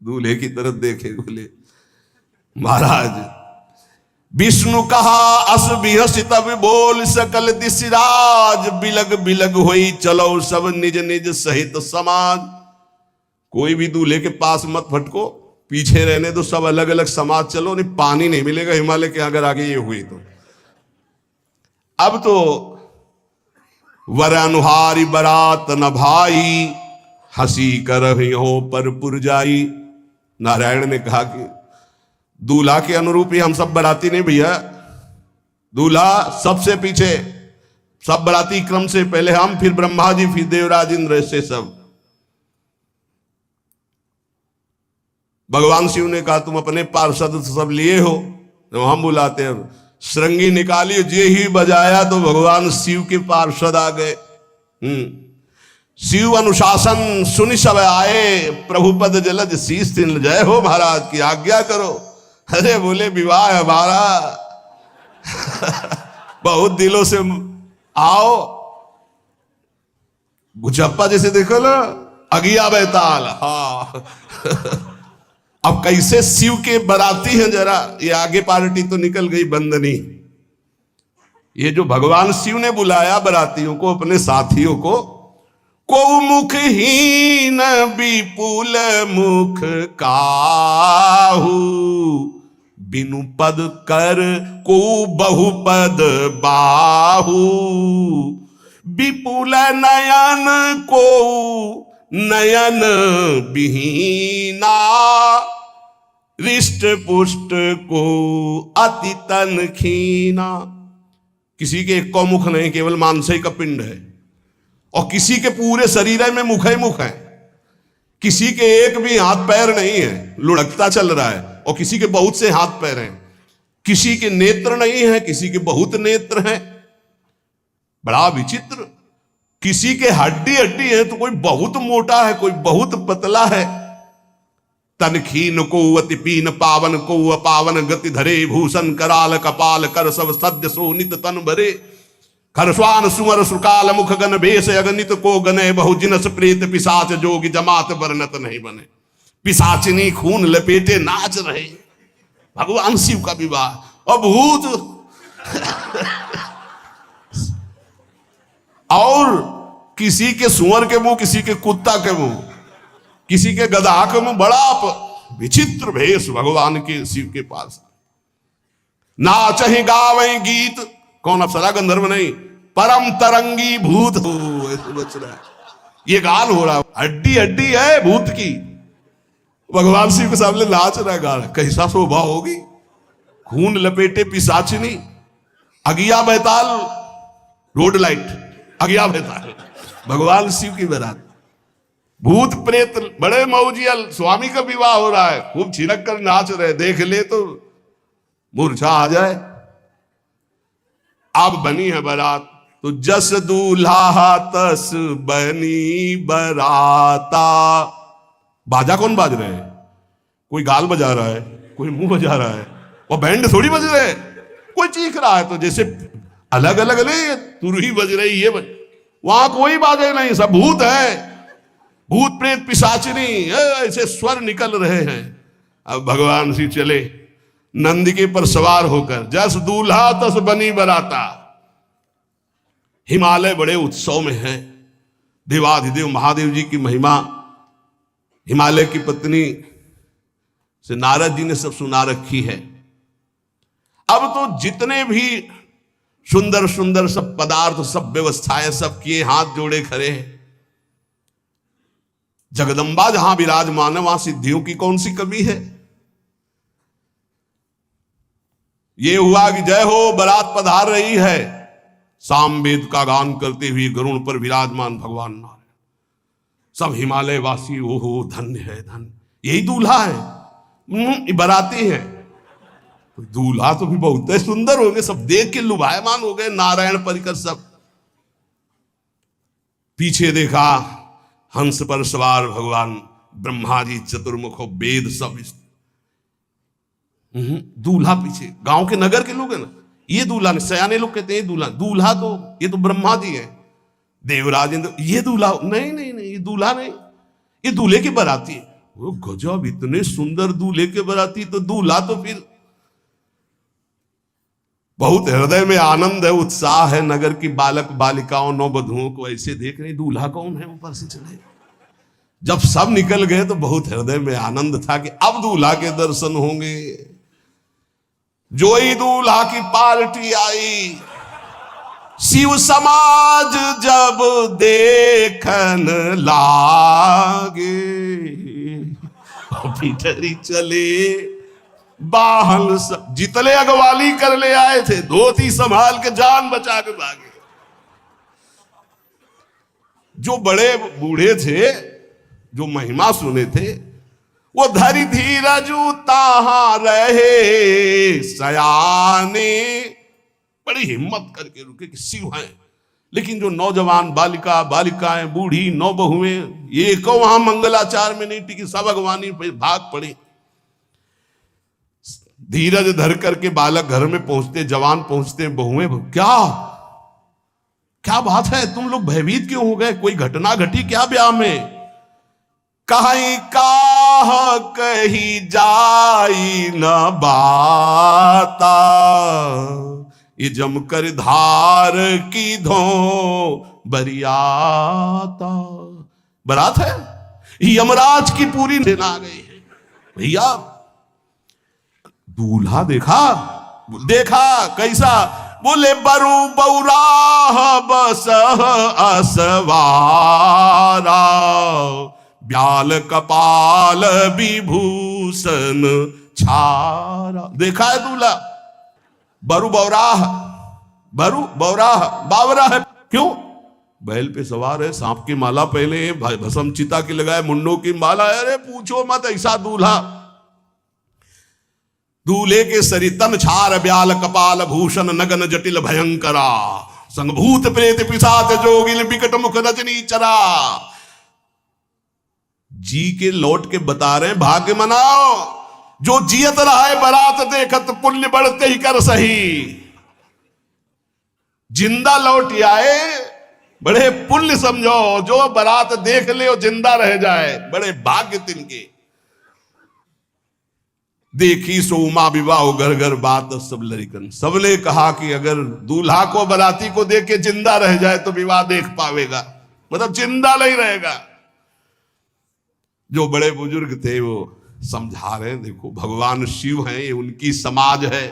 दूल्हे की तरफ देखे, बोले महाराज विष्णु कहा अस बिहसी तब बोल सकल दिशराज, बिलग बिलग होई चलो सब निज निज सहित समाज। कोई भी दूल्हे के पास मत फटको, पीछे रहने दो, सब अलग अलग समाज चलो, नहीं पानी नहीं मिलेगा हिमालय के अगर आगे ये हुई तो। अब तो वर अनुहारी बरात न भाई, हंसी कर हो पर पुरजाई। नारायण ने कहा कि दूल्हा के अनुरूप ही हम सब बराती नहीं भैया, दूल्हा सबसे पीछे, सब बराती क्रम से पहले हम, फिर ब्रह्मा जी, फिर देवराज इंद्र, ऐसे सब। भगवान शिव ने कहा तुम अपने पार्षद सब लिए हो, तो हम बुलाते हैं। श्रृंगी निकाली, जे ही बजाया तो भगवान शिव के पार्षद आ गए। शिव अनुशासन सुनि सब आए, प्रभुपद जलद शीस तिन, जय हो महाराज की आज्ञा करो। अरे बोले विवाह हमारा बहुत दिलों से आओ। गुचप्पा जैसे देखो ना, अगिया बैताल। हाँ अब कैसे शिव के बराती हैं, जरा ये आगे पार्टी तो निकल गई बंदनी। ये जो भगवान शिव ने बुलाया बरातियों को, अपने साथियों को मुखहीन विपुल मुख काहू, बिनु पद कर को बहुपद बाहु, विपुल नयन को नयन विहीना, रिष्ट पुष्ट को अति तन खीना। किसी के एक को मुख नहीं, केवल मांसई का पिंड है, और किसी के पूरे शरीर में मुख ही मुख है। किसी के एक भी हाथ पैर नहीं है, लुढ़कता चल रहा है, और किसी के बहुत से हाथ पैर हैं। किसी के नेत्र नहीं है, किसी के बहुत नेत्र हैं। बड़ा विचित्र। किसी के हड्डी हड्डी है तो कोई बहुत मोटा है, कोई बहुत पतला है। तन खीन को अति पीन, पावन को अपावन, गति धरे भूषण कराल कपाल, कर सब सद्य सोनित तन भरे। खरस्वान सुमर सुकाल मुख गण भेष, अगणित को गने बहु जिनस प्रेत पिशाच, जोगी जमात वर्णत नहीं बने। पिशाचिनी खून लपेटे नाच रहे, भगवान शिव का विवाह। और भूत और किसी के सुअर के मुंह, किसी के कुत्ता के मुंह, किसी के गधा के मुंह। बड़ा विचित्र भेष भगवान के शिव के पास। नाचहि गावे गीत, कौन अप्सरा गंधर्व नहीं, परम तरंगी भूत हो, ऐसे बच रहा है। ये गान हो रहा है, हड्डी हड्डी है भूत की, भगवान शिव के सामने नाच रहा है, गा रहा है। कैसा शोभा होगी। खून लपेटे पिशाचिनी, अगिया बैताल, रोड लाइट, अगिया बैताल, भगवान शिव की बारात। भूत प्रेत बड़े मौजियल, स्वामी का विवाह हो रहा है, खूब छिड़क कर नाच रहे। देख ले तो मूर्छा आ जाए। अब बनी है बारात, तो जस दूल्हा तस बनी बराता। बाजा कौन बाज रहे हैं? कोई गाल बजा रहा है, कोई मुंह बजा रहा है, और बैंड थोड़ी बज रहे। कोई चीख रहा है तो जैसे अलग अलग नहीं, तुरही बज रही, ये वहां कोई बाजे नहीं, सब भूत है। भूत प्रेत पिशाचिनी ऐसे स्वर निकल रहे हैं। अब भगवान श्री चले नंदिके पर सवार होकर, जस दूल्हा तस बनी बराता। हिमालय बड़े उत्सव में है। देवाधिदेव महादेव जी की महिमा हिमालय की पत्नी से नारद जी ने सब सुना रखी है। अब तो जितने भी सुंदर सुंदर सब पदार्थ, सब व्यवस्थाएं, सब किए, हाथ जोड़े खड़े हैं। जगदम्बा जहां विराजमान है, वहां सिद्धियों की कौन सी कमी है। ये हुआ कि जय हो, बारात पधार रही है। सामवेद का गान करते हुए गरुड़ पर विराजमान भगवान नारायण। सब हिमालय वासी ओहो धन्य है, धन्य। यही दूल्हा है, बाराती है। दूल्हा तो भी बहुत सुंदर हो गए, सब देख के लुभायमान हो गए। नारायण परिकर सब। पीछे देखा हंस पर सवार भगवान ब्रह्मा जी, चतुर्मुख, वेद सब। दूल्हा पीछे, गांव के नगर के लोग है ना, ये दूल्हा नहीं, सयाने लोग कहते हैं दूल्हा। दूल्हा तो ये तो ब्रह्मा जी है, देवराज इंद्र। ये दूल्हा नहीं, नहीं नहीं, ये दूल्हा नहीं, ये दूल्हे की बाराती है। वो गजब, इतने सुंदर दूल्हे के बाराती, तो दूल्हा तो फिर बहुत हृदय में आनंद है, उत्साह है। नगर की बालक बालिकाओं, नौवधुओं को ऐसे देख रहे, दूल्हा कौन है ऊपर से चढ़े। जब सब निकल गए तो बहुत हृदय में आनंद था कि अब दूल्हा के दर्शन होंगे। जोई दूल्हा की पार्टी आई, शिव समाज जब देखन लागे, भीतरी चले बाहन सब। जितने अगवाली कर ले आए थे, धोती संभाल के जान बचा के भागे। जो बड़े बूढ़े थे, जो महिमा सुने थे, वो धरी धीरजू ताहा रहे सयाने। बड़ी हिम्मत करके रुके कि शिव हैं। लेकिन जो नौजवान बालिका, बालिकाएं, बूढ़ी, नौबहुएं, ये को वहां मंगलाचार में नहीं टिकी, सब अगवानी पे भाग पड़े। धीरज धर करके बालक घर में पहुंचते, जवान पहुंचते, बहुएं, क्या क्या बात है, तुम लोग भयभीत क्यों हो गए? कोई घटना घटी क्या ब्याह में? कहीं काह कही जाई न बाता, ये जमकर धार की धो बरियाता। बारात है, यमराज की पूरी सेना आ गई है। भैया दूल्हा देखा, देखा कैसा? बोले बरु बौराह बस असवारा, ब्याल कपाल विभूषण छारा। देखा है दूल्हा? बरु बौराह, बरु बौराह, बावरा है। क्यों? बैल पे सवार है, सांप की माला पहले, भस्म चिता की लगाए, मुंडों की माला। अरे पूछो मत, ऐसा दूल्हा। दूल्हे के सरितन छार, ब्याल कपाल भूषण, नगन जटिल भयंकरा, संभूत प्रेत पिशाच जोगिन, विकट मुख रजनी चरा। जी के लौट के बता रहे हैं, भाग्य मनाओ जो जियत रहा है बरात देखत, पुण्य बढ़ते ही कर सही। जिंदा लौट आए बड़े पुण्य समझो, जो बारात देख ले और जिंदा रह जाए, बड़े भाग्य तिनके। देखी सो उमा विवाह घर घर बात सब लड़कन। सबने कहा कि अगर दूल्हा को बाराती को देख के जिंदा रह जाए तो विवाह देख पावेगा, मतलब जिंदा नहीं रहेगा। जो बड़े बुजुर्ग थे वो समझा रहे हैं, देखो भगवान शिव हैं, ये उनकी समाज है।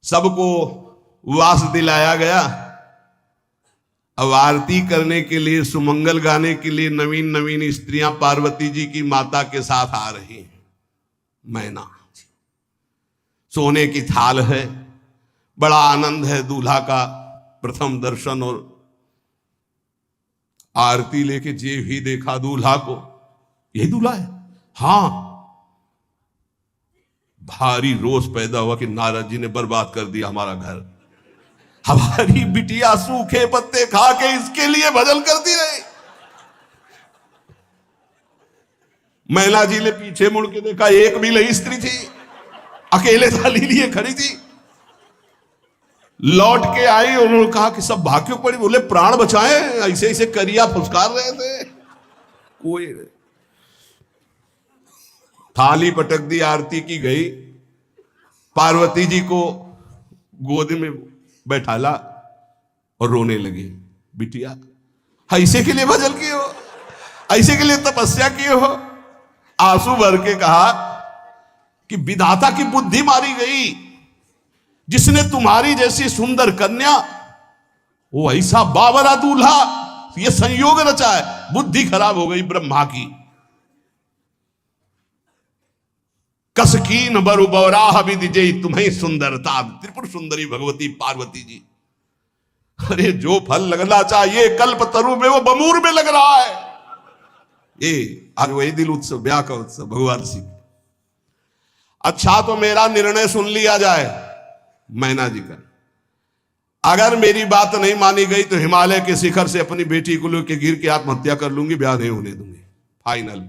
सबको वास दिलाया गया। अब आरती करने के लिए, सुमंगल गाने के लिए नवीन नवीन स्त्रियां पार्वती जी की माता के साथ आ रही हैं। मैना, सोने की थाल है, बड़ा आनंद है दूल्हा का प्रथम दर्शन। और आरती लेके जे भी देखा दूल्हा को, यही दूल्हा है। हां, भारी रोष पैदा हुआ कि नारद जी ने बर्बाद कर दिया हमारा घर। हमारी बिटिया सूखे पत्ते खा के इसके लिए भजन करती रही। मैना जी ने पीछे मुड़ के देखा, एक भी नहीं स्त्री थी, अकेले थाली लिए खड़ी थी। लौट के आई, उन्होंने कहा कि सब भाग्यों पड़ी। बोले प्राण बचाए, ऐसे ऐसे करिया फुसकार रहे थे। कोई थाली पटक दी, आरती की गई, पार्वती जी को गोद में बैठाला और रोने लगी। बिटिया ऐसे के लिए भजन किए हो, ऐसे के लिए तपस्या किए हो? आंसू भर के कहा कि विधाता की बुद्धि मारी गई, जिसने तुम्हारी जैसी सुंदर कन्या, वो ऐसा बावरा दूल्हा, ये संयोग रचा है। बुद्धि खराब हो गई ब्रह्मा की। कसकीन बरु बौराह विदिजे, तुम्हें सुंदरता, त्रिपुर सुंदरी भगवती पार्वती जी। अरे जो फल लगना चाहिए कल्प तरु में, वो बमूर में लग रहा है। ये आज वही दिल उत्सव, ब्याह का उत्सव भगवान सिंह। अच्छा तो मेरा निर्णय सुन लिया जाए मैना जी का। अगर मेरी बात नहीं मानी गई तो हिमालय के शिखर से अपनी बेटी को लेकर गिर के आत्महत्या कर लूंगी, ब्याह नहीं होने दूंगी। फाइनल।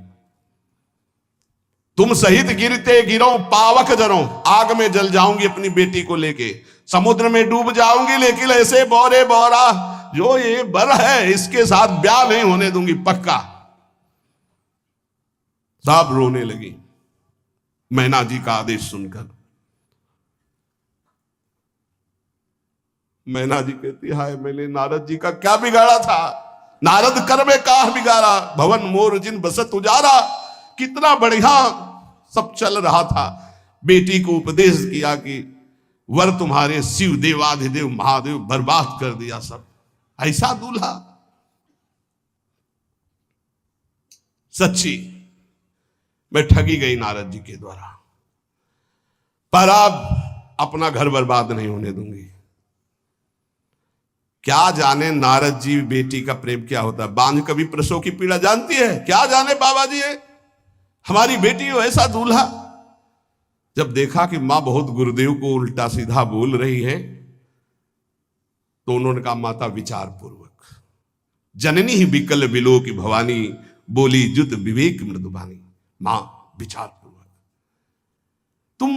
तुम सहित गिरते गिरो पावक जरो, आग में जल जाऊंगी अपनी बेटी को लेके, समुद्र में डूब जाऊंगी, लेकिन ऐसे बोरे बोरा जो ये बर है इसके साथ ब्याह नहीं होने दूंगी, पक्का। सब रोने लगी मैना जी का आदेश सुनकर। मैना जी कहती, हाय मैंने नारद जी का क्या बिगाड़ा था? नारद कर में काह बिगाड़ा, भवन मोर जिन बसत उजारा। कितना बढ़िया सब चल रहा था। बेटी को उपदेश किया कि वर तुम्हारे शिव देवाधिदेव महादेव, बर्बाद कर दिया सब। ऐसा दूल्हा? सच्ची मैं ठगी गई नारद जी के द्वारा, पर अब अपना घर बर्बाद नहीं होने दूंगी। क्या जाने नारद जी बेटी का प्रेम क्या होता है। बांझ कभी प्रसव की पीड़ा जानती है? क्या जाने बाबा जी है हमारी बेटी हो ऐसा दूल्हा। जब देखा कि मां बहुत गुरुदेव को उल्टा सीधा बोल रही है तो उन्होंने कहा, माता विचार पूर्वक। जननी ही विकल बिलो की भवानी, बोली जुत विवेक मृदुबानी। मां विचार पूर्वक, तुम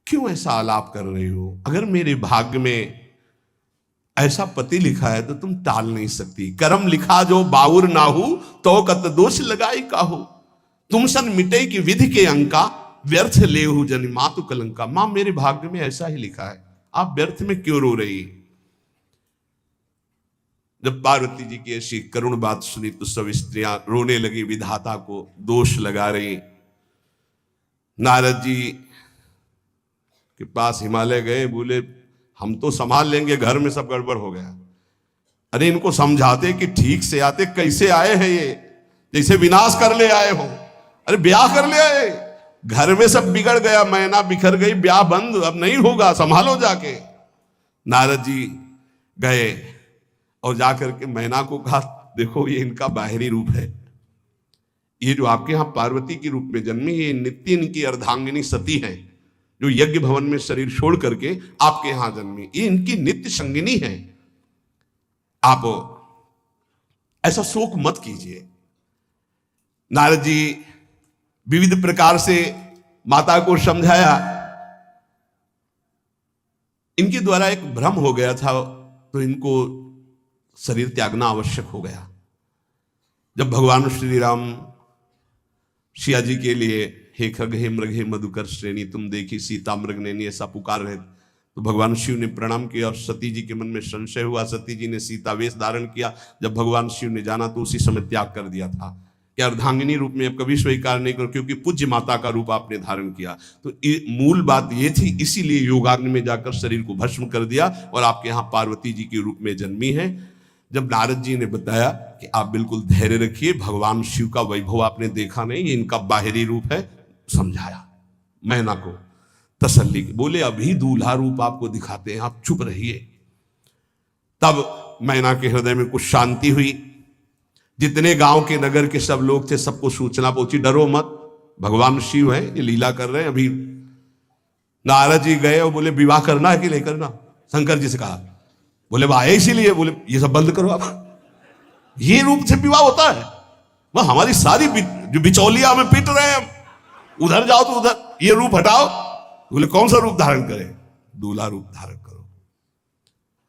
क्यों ऐसा आलाप कर रही हो? अगर मेरे भाग्य में ऐसा पति लिखा है तो तुम टाल नहीं सकती। कर्म लिखा जो बाउर नाहू, तो कत दोष लगाई काहू। तुम सन मिटे की विधि के अंका, व्यर्थ लेहू जनि मातु कलंका। मां मेरे भाग्य में ऐसा ही लिखा है, आप व्यर्थ में क्यों रो रही? जब पार्वती जी की ऐसी करुण बात सुनी तो सब स्त्रियां रोने लगी, विधाता को दोष लगा रही। नारद जी के पास हिमालय गए, बोले हम तो संभाल लेंगे, घर में सब गड़बड़ हो गया। अरे इनको समझाते कि ठीक से आते, कैसे आए हैं ये, जैसे विनाश कर ले आए हो। अरे ब्याह कर ले आए, घर में सब बिगड़ गया, मैना बिखर गई, ब्याह बंद, अब नहीं होगा, संभालो जाके। नारद जी गए और जाकर के मैना को कहा, देखो ये इनका बाहरी रूप है, ये जो आपके यहां पार्वती के रूप में जन्मी, ये नित्य इनकी अर्धांगिनी सती है, जो यज्ञ भवन में शरीर छोड़ करके आपके यहां जन्मी, ये इनकी नित्य संगिनी है। आप ऐसा शोक मत कीजिए। नारद जी विविध प्रकार से माता को समझाया। इनके द्वारा एक भ्रम हो गया था, तो इनको शरीर त्यागना आवश्यक हो गया। जब भगवान श्री राम सिया जी के लिए हे खग हे मृग हे मधुकर श्रेणी तुम देखी सीता मृग नैनी ऐसा पुकार रहे, तो भगवान शिव ने प्रणाम किया और सती जी के मन में संशय हुआ। सती जी ने सीता वेश धारण किया। जब भगवान शिव ने जाना तो उसी समय त्याग कर दिया था कि अर्धांगिनी रूप में अब कभी स्वीकार नहीं करो, क्योंकि पूज्य माता का रूप आपने धारण किया। तो मूल बात ये थी, इसीलिए योगाग्नि में जाकर शरीर को भस्म कर दिया और आपके यहाँ पार्वती जी के रूप में जन्मी है। जब नारद जी ने बताया कि आप बिल्कुल धैर्य रखिए, भगवान शिव का वैभव आपने देखा नहीं, ये इनका बाहरी रूप है, समझाया मैना को तसल्ली की। बोले अभी दूल्हा रूप आपको दिखाते हैं, आप चुप रहिए। तब मैना के हृदय में कुछ शांति हुई। जितने गांव के नगर के सब लोग थे, सबको सूचना पहुंची, डरो मत, भगवान शिव है, ये लीला कर रहे हैं। अभी नारद जी गए और बोले विवाह करना है कि नहीं करना, शंकर जी से कहा। बोले वाह इसीलिए, बोले ये सब बंद करो आप, ये रूप से विवाह होता है, वह हमारी सारी जो बिचौलिया हमें पीट रहे हैं, उधर जाओ तो उधर, ये रूप हटाओ। बोले कौन सा रूप धारण करें, दूल्हा रूप धारण करो।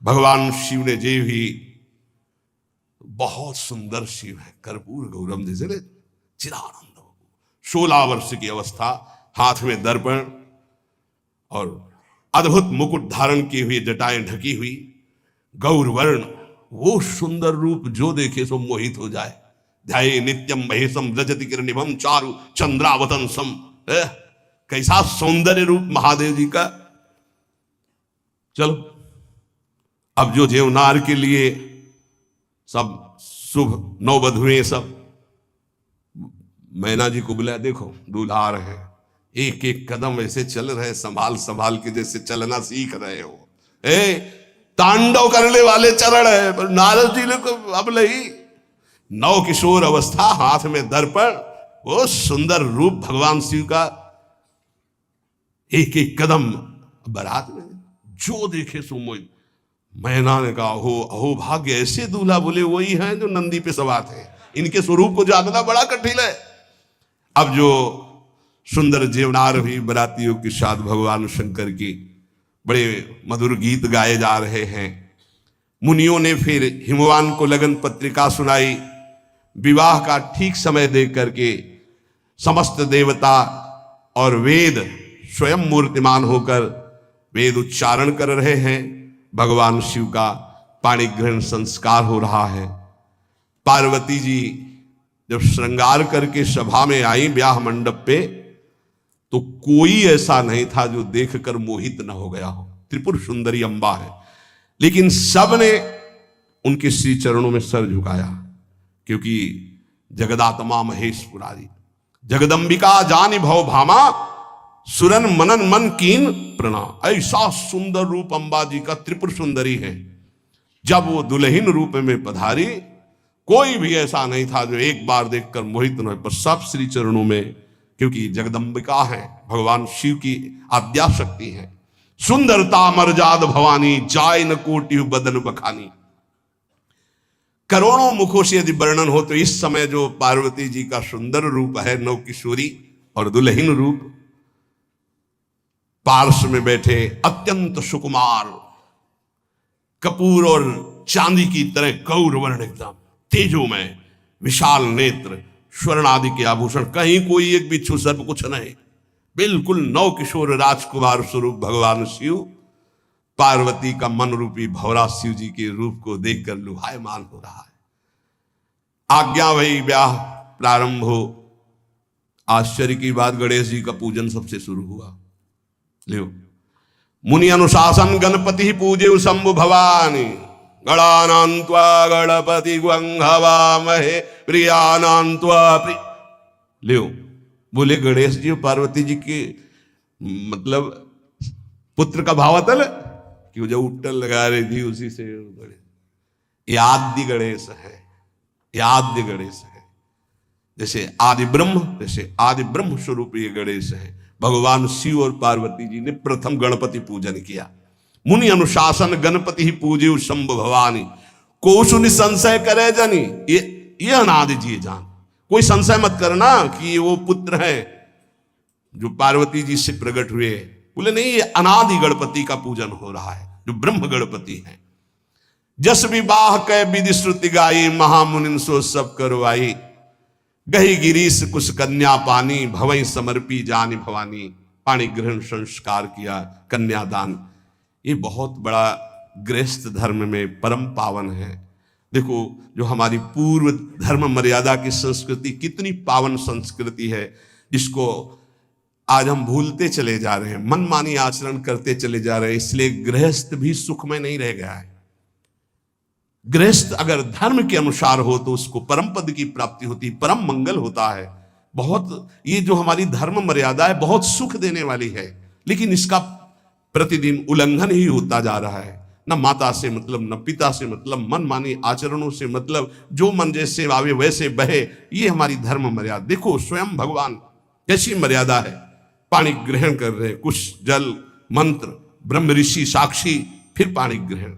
भगवान शिव ने जे भी, बहुत सुंदर शिव है, कर्पूर गौरम जैसे चिदानंद, 16 वर्ष की अवस्था, हाथ में दर्पण और अद्भुत मुकुट धारण किए हुए, जटाएं ढकी हुई, गौरवर्ण, वो सुंदर रूप जो देखे सो मोहित हो जाए। ध्याये नित्यम महेशम रजति किरणिमं चारु चंद्रावतंसम। कैसा सौंदर्य रूप महादेव जी का। चलो अब जो जेवनार के लिए सब शुभ नववधुएं सब मैना जी को बुलाया, देखो दूल्हा आ रहे हैं, एक एक कदम ऐसे चल रहे, संभाल संभाल के जैसे चलना सीख रहे हो। तांडव करने वाले चरण है, पर नारद जी ने अब नहीं, नव किशोर अवस्था, हाथ में दर्पण, वो सुंदर रूप भगवान शिव का, एक एक कदम बारात में जो देखे सो मोहित। मैना ने कहा हो अहो भाग्य, ऐसे दूल्हा। बोले वही हैं जो नंदी पे सवार थे, इनके स्वरूप को जानना बड़ा कठिन है। अब जो सुंदर जेवनार हुई बरातियों के साथ भगवान शंकर की बड़े मधुर गीत गाए जा रहे हैं। मुनियों ने फिर हिमवान को लगन पत्रिका सुनाई। विवाह का ठीक समय देख करके समस्त देवता और वेद स्वयं मूर्तिमान होकर वेद उच्चारण कर रहे हैं। भगवान शिव का पाणी ग्रहण संस्कार हो रहा है। पार्वती जी जब श्रृंगार करके सभा में आई ब्याह मंडप पे, तो कोई ऐसा नहीं था जो देखकर मोहित न हो गया हो। त्रिपुर सुंदरी अंबा है, लेकिन सब ने उनके श्री चरणों में सर झुकाया, क्योंकि जगदात्मा महेश पुरारी जगदंबिका जानि भव भामा सुरन मनन मन कीन प्रणाम। ऐसा सुंदर रूप अंबा जी का त्रिपुर सुंदरी है। जब वो दुल्हन रूप में पधारी, कोई भी ऐसा नहीं था जो एक बार देखकर मोहित न हो, पर सब श्री चरणों में, क्योंकि जगदंबिका है, भगवान शिव की आद्या शक्ति है। सुंदरता मर्जाद भवानी जाय न कोटि बदन बखानी। करोड़ों मुखों से यदि वर्णन हो तो इस समय जो पार्वती जी का सुंदर रूप है, नव किशोरी और दुल्हन रूप, पार्श्व में बैठे अत्यंत सुकुमार, कपूर और चांदी की तरह गौर वर्ण, एकदम तेजोमय, विशाल नेत्र, स्वर्ण आदि के आभूषण, कहीं कोई एक बिच्छू सर्प कुछ नहीं, बिल्कुल नव किशोर राजकुमार स्वरूप भगवान शिव। पार्वती का मन रूपी भौरा शिव जी के रूप को देखकर लुभायमान हो रहा है। आज्ञा वही, ब्याह प्रारंभ हो। आश्चर्य की बात, गणेश जी का पूजन सबसे शुरू हुआ। लियो, मुनि अनुशासन गणपति पूजे शंभु भवानी, गणानान्त्वा गणपति हवामहे प्रियानान्त्वा प्रिय। लियो, बोले गणेश जी और पार्वती जी के मतलब पुत्र का भाव अतल कि वो जो उट्टल लगा रही थी उसी से ये आदि गणेश है, ये आद्य गणेश है। जैसे आदि ब्रह्म, जैसे आदि ब्रह्म स्वरूप ये गणेश है। भगवान शिव और पार्वती जी ने प्रथम गणपति पूजन किया। मुनि अनुशासन गणपति ही पूजे शंभु भवानी, को सुनि संशय करे जनी। ये अनादि जी जान, कोई संशय मत करना कि ये वो पुत्र है जो पार्वती जी से प्रकट हुए। बोले नहीं, ये अनादि गणपति का पूजन हो रहा है जो ब्रह्म गणपति है। जस विवाह कै विधि श्रुति गाई, महामुनिन सो सब करवाई। गही गिरीश कुश कन्या पानी, भवई समर्पी जानी भवानी। पाणी ग्रहण संस्कार किया, कन्यादान। ये बहुत बड़ा गृहस्थ धर्म में परम पावन है। देखो, जो हमारी पूर्व धर्म मर्यादा की संस्कृति कितनी पावन संस्कृति है, जिसको आज हम भूलते चले जा रहे हैं, मनमानी आचरण करते चले जा रहे हैं। इसलिए गृहस्थ भी सुख में नहीं रह गया है। गृहस्थ अगर धर्म के अनुसार हो तो उसको परम पद की प्राप्ति होती, परम मंगल होता है। बहुत ये जो हमारी धर्म मर्यादा है बहुत सुख देने वाली है, लेकिन इसका प्रतिदिन उल्लंघन ही होता जा रहा है। न माता से मतलब, न पिता से मतलब, मनमानी आचरणों से मतलब, जो मन जैसे आवे वैसे बहे, ये हमारी धर्म मर्यादा। देखो स्वयं भगवान कैसी मर्यादा है, पानी ग्रहण कर रहे, कुछ जल मंत्र, ब्रह्म ऋषि साक्षी, फिर पानी ग्रहण।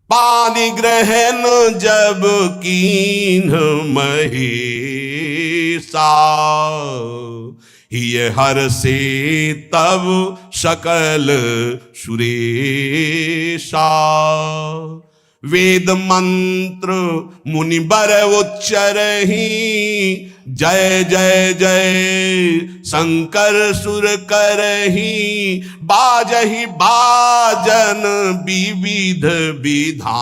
पानी ग्रहण जब कीन महेशा, ये हर से तब सकल सुरेशा। वेद मंत्र मुनि बर उच्चरहि, जय जय जय शंकर सुर करहि। बाजहि बाजन विविध विधाना,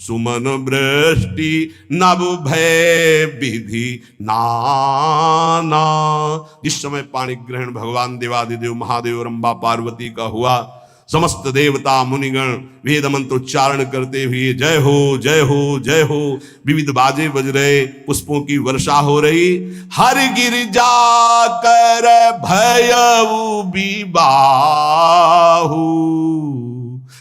सुमन वृष्टि नभ भय विधि नाना। जिस समय पाणी ग्रहण भगवान देवादिदेव महादेव रंबा पार्वती का हुआ, समस्त देवता मुनिगण वेद मंत्र उच्चारण करते हुए जय हो जय हो जय हो, विविध बाजे बज रहे, पुष्पों की वर्षा हो रही। हर गिरिजा कर भयउ विबाहु,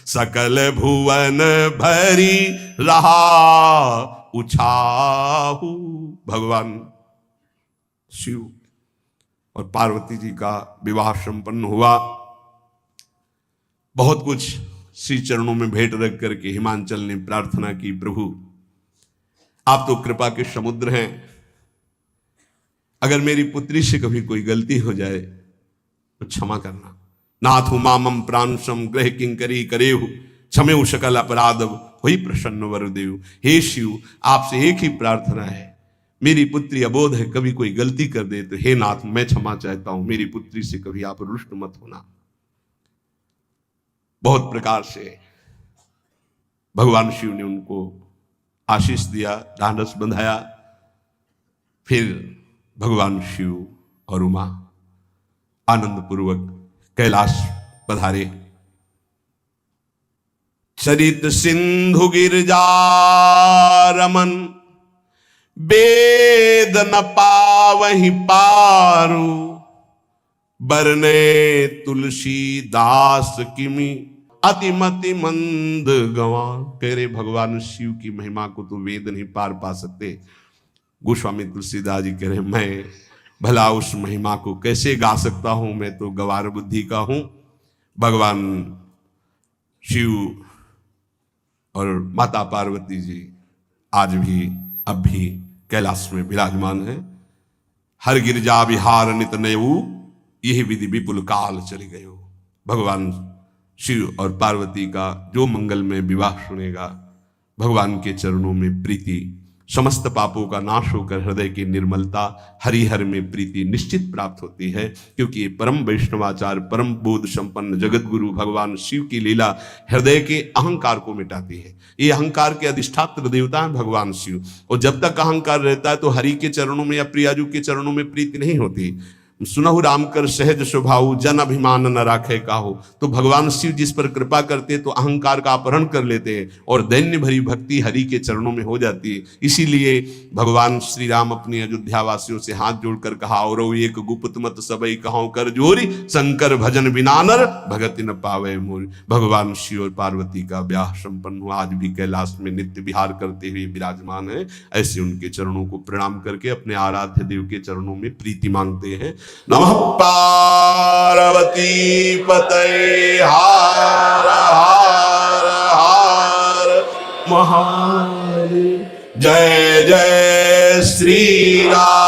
सकल भुवन भरी रहा उछाहु। भगवान शिव और पार्वती जी का विवाह संपन्न हुआ। बहुत कुछ श्री चरणों में भेंट रख करके हिमांचल ने प्रार्थना की, प्रभु आप तो कृपा के समुद्र हैं, अगर मेरी पुत्री से कभी कोई गलती हो जाए तो क्षमा करना। नाथ मामम प्रांशम ग्रह किंकरी करेहु, क्षमेउ सकल अपराध हुई प्रसन्न वरदेव। हे शिव, आपसे एक ही प्रार्थना है, मेरी पुत्री अबोध है, कभी कोई गलती कर दे तो हे नाथ मैं क्षमा चाहता हूं, मेरी पुत्री से कभी आप रुष्ट मत होना। बहुत प्रकार से भगवान शिव ने उनको आशीष दिया, ढांढस बंधाया। फिर भगवान शिव और उमा आनंद पूर्वक कैलाश पधारे। चरित सिंधु गिरजा रमन, वेद न पावहि पारू। बरने तुलसीदास किमि, अतिमति मंद गवान। कह रहे भगवान शिव की महिमा को तो वेद नहीं पार पा सकते। गोस्वामी तुलसीदास जी कह रहे मैं भला उस महिमा को कैसे गा सकता हूं, मैं तो गवार बुद्धि का हूं। भगवान शिव और माता पार्वती जी आज भी अब भी कैलाश में विराजमान है। हर गिरजा विहार नित नयऊ, यही विधि विपुल काल चली गए हो। भगवान शिव और पार्वती का जो मंगल में विवाह सुनेगा, भगवान के चरणों में प्रीति समस्त पापों का नाश होकर हृदय की निर्मलता, हरिहर में प्रीति निश्चित प्राप्त होती है। क्योंकि ये परम वैष्णवाचार, परम बोध संपन्न जगत गुरु भगवान शिव की लीला हृदय के अहंकार को मिटाती है। ये अहंकार के अधिष्ठात्र देवता है भगवान शिव, और जब तक अहंकार रहता है तो हरि के चरणों में या प्रियाजू के चरणों में प्रीति नहीं होती। सुनहु राम कर सहज स्वभाव, जन अभिमान न राखे काहू। तो भगवान शिव जिस पर कृपा करते तो अहंकार का अपहरण कर लेते हैं और दैन्य भरी भक्ति हरि के चरणों में हो जाती है। इसीलिए भगवान श्री राम अपनी अयोध्या वासियों से हाथ जोड़कर कहा, और एक गुप्त मत सबई कहो कर जोरी, शंकर भजन बिना नर भगति न पावे मोरी। भगवान शिव और पार्वती का ब्याह संपन्न हुआ, आज भी कैलाश में नित्य विहार करते हुए विराजमान है। ऐसे उनके चरणों को प्रणाम करके अपने आराध्य देव के चरणों में प्रीति मांगते हैं। नमः पार्वती पतये हर हर हर महादेव। जय जय श्री राम।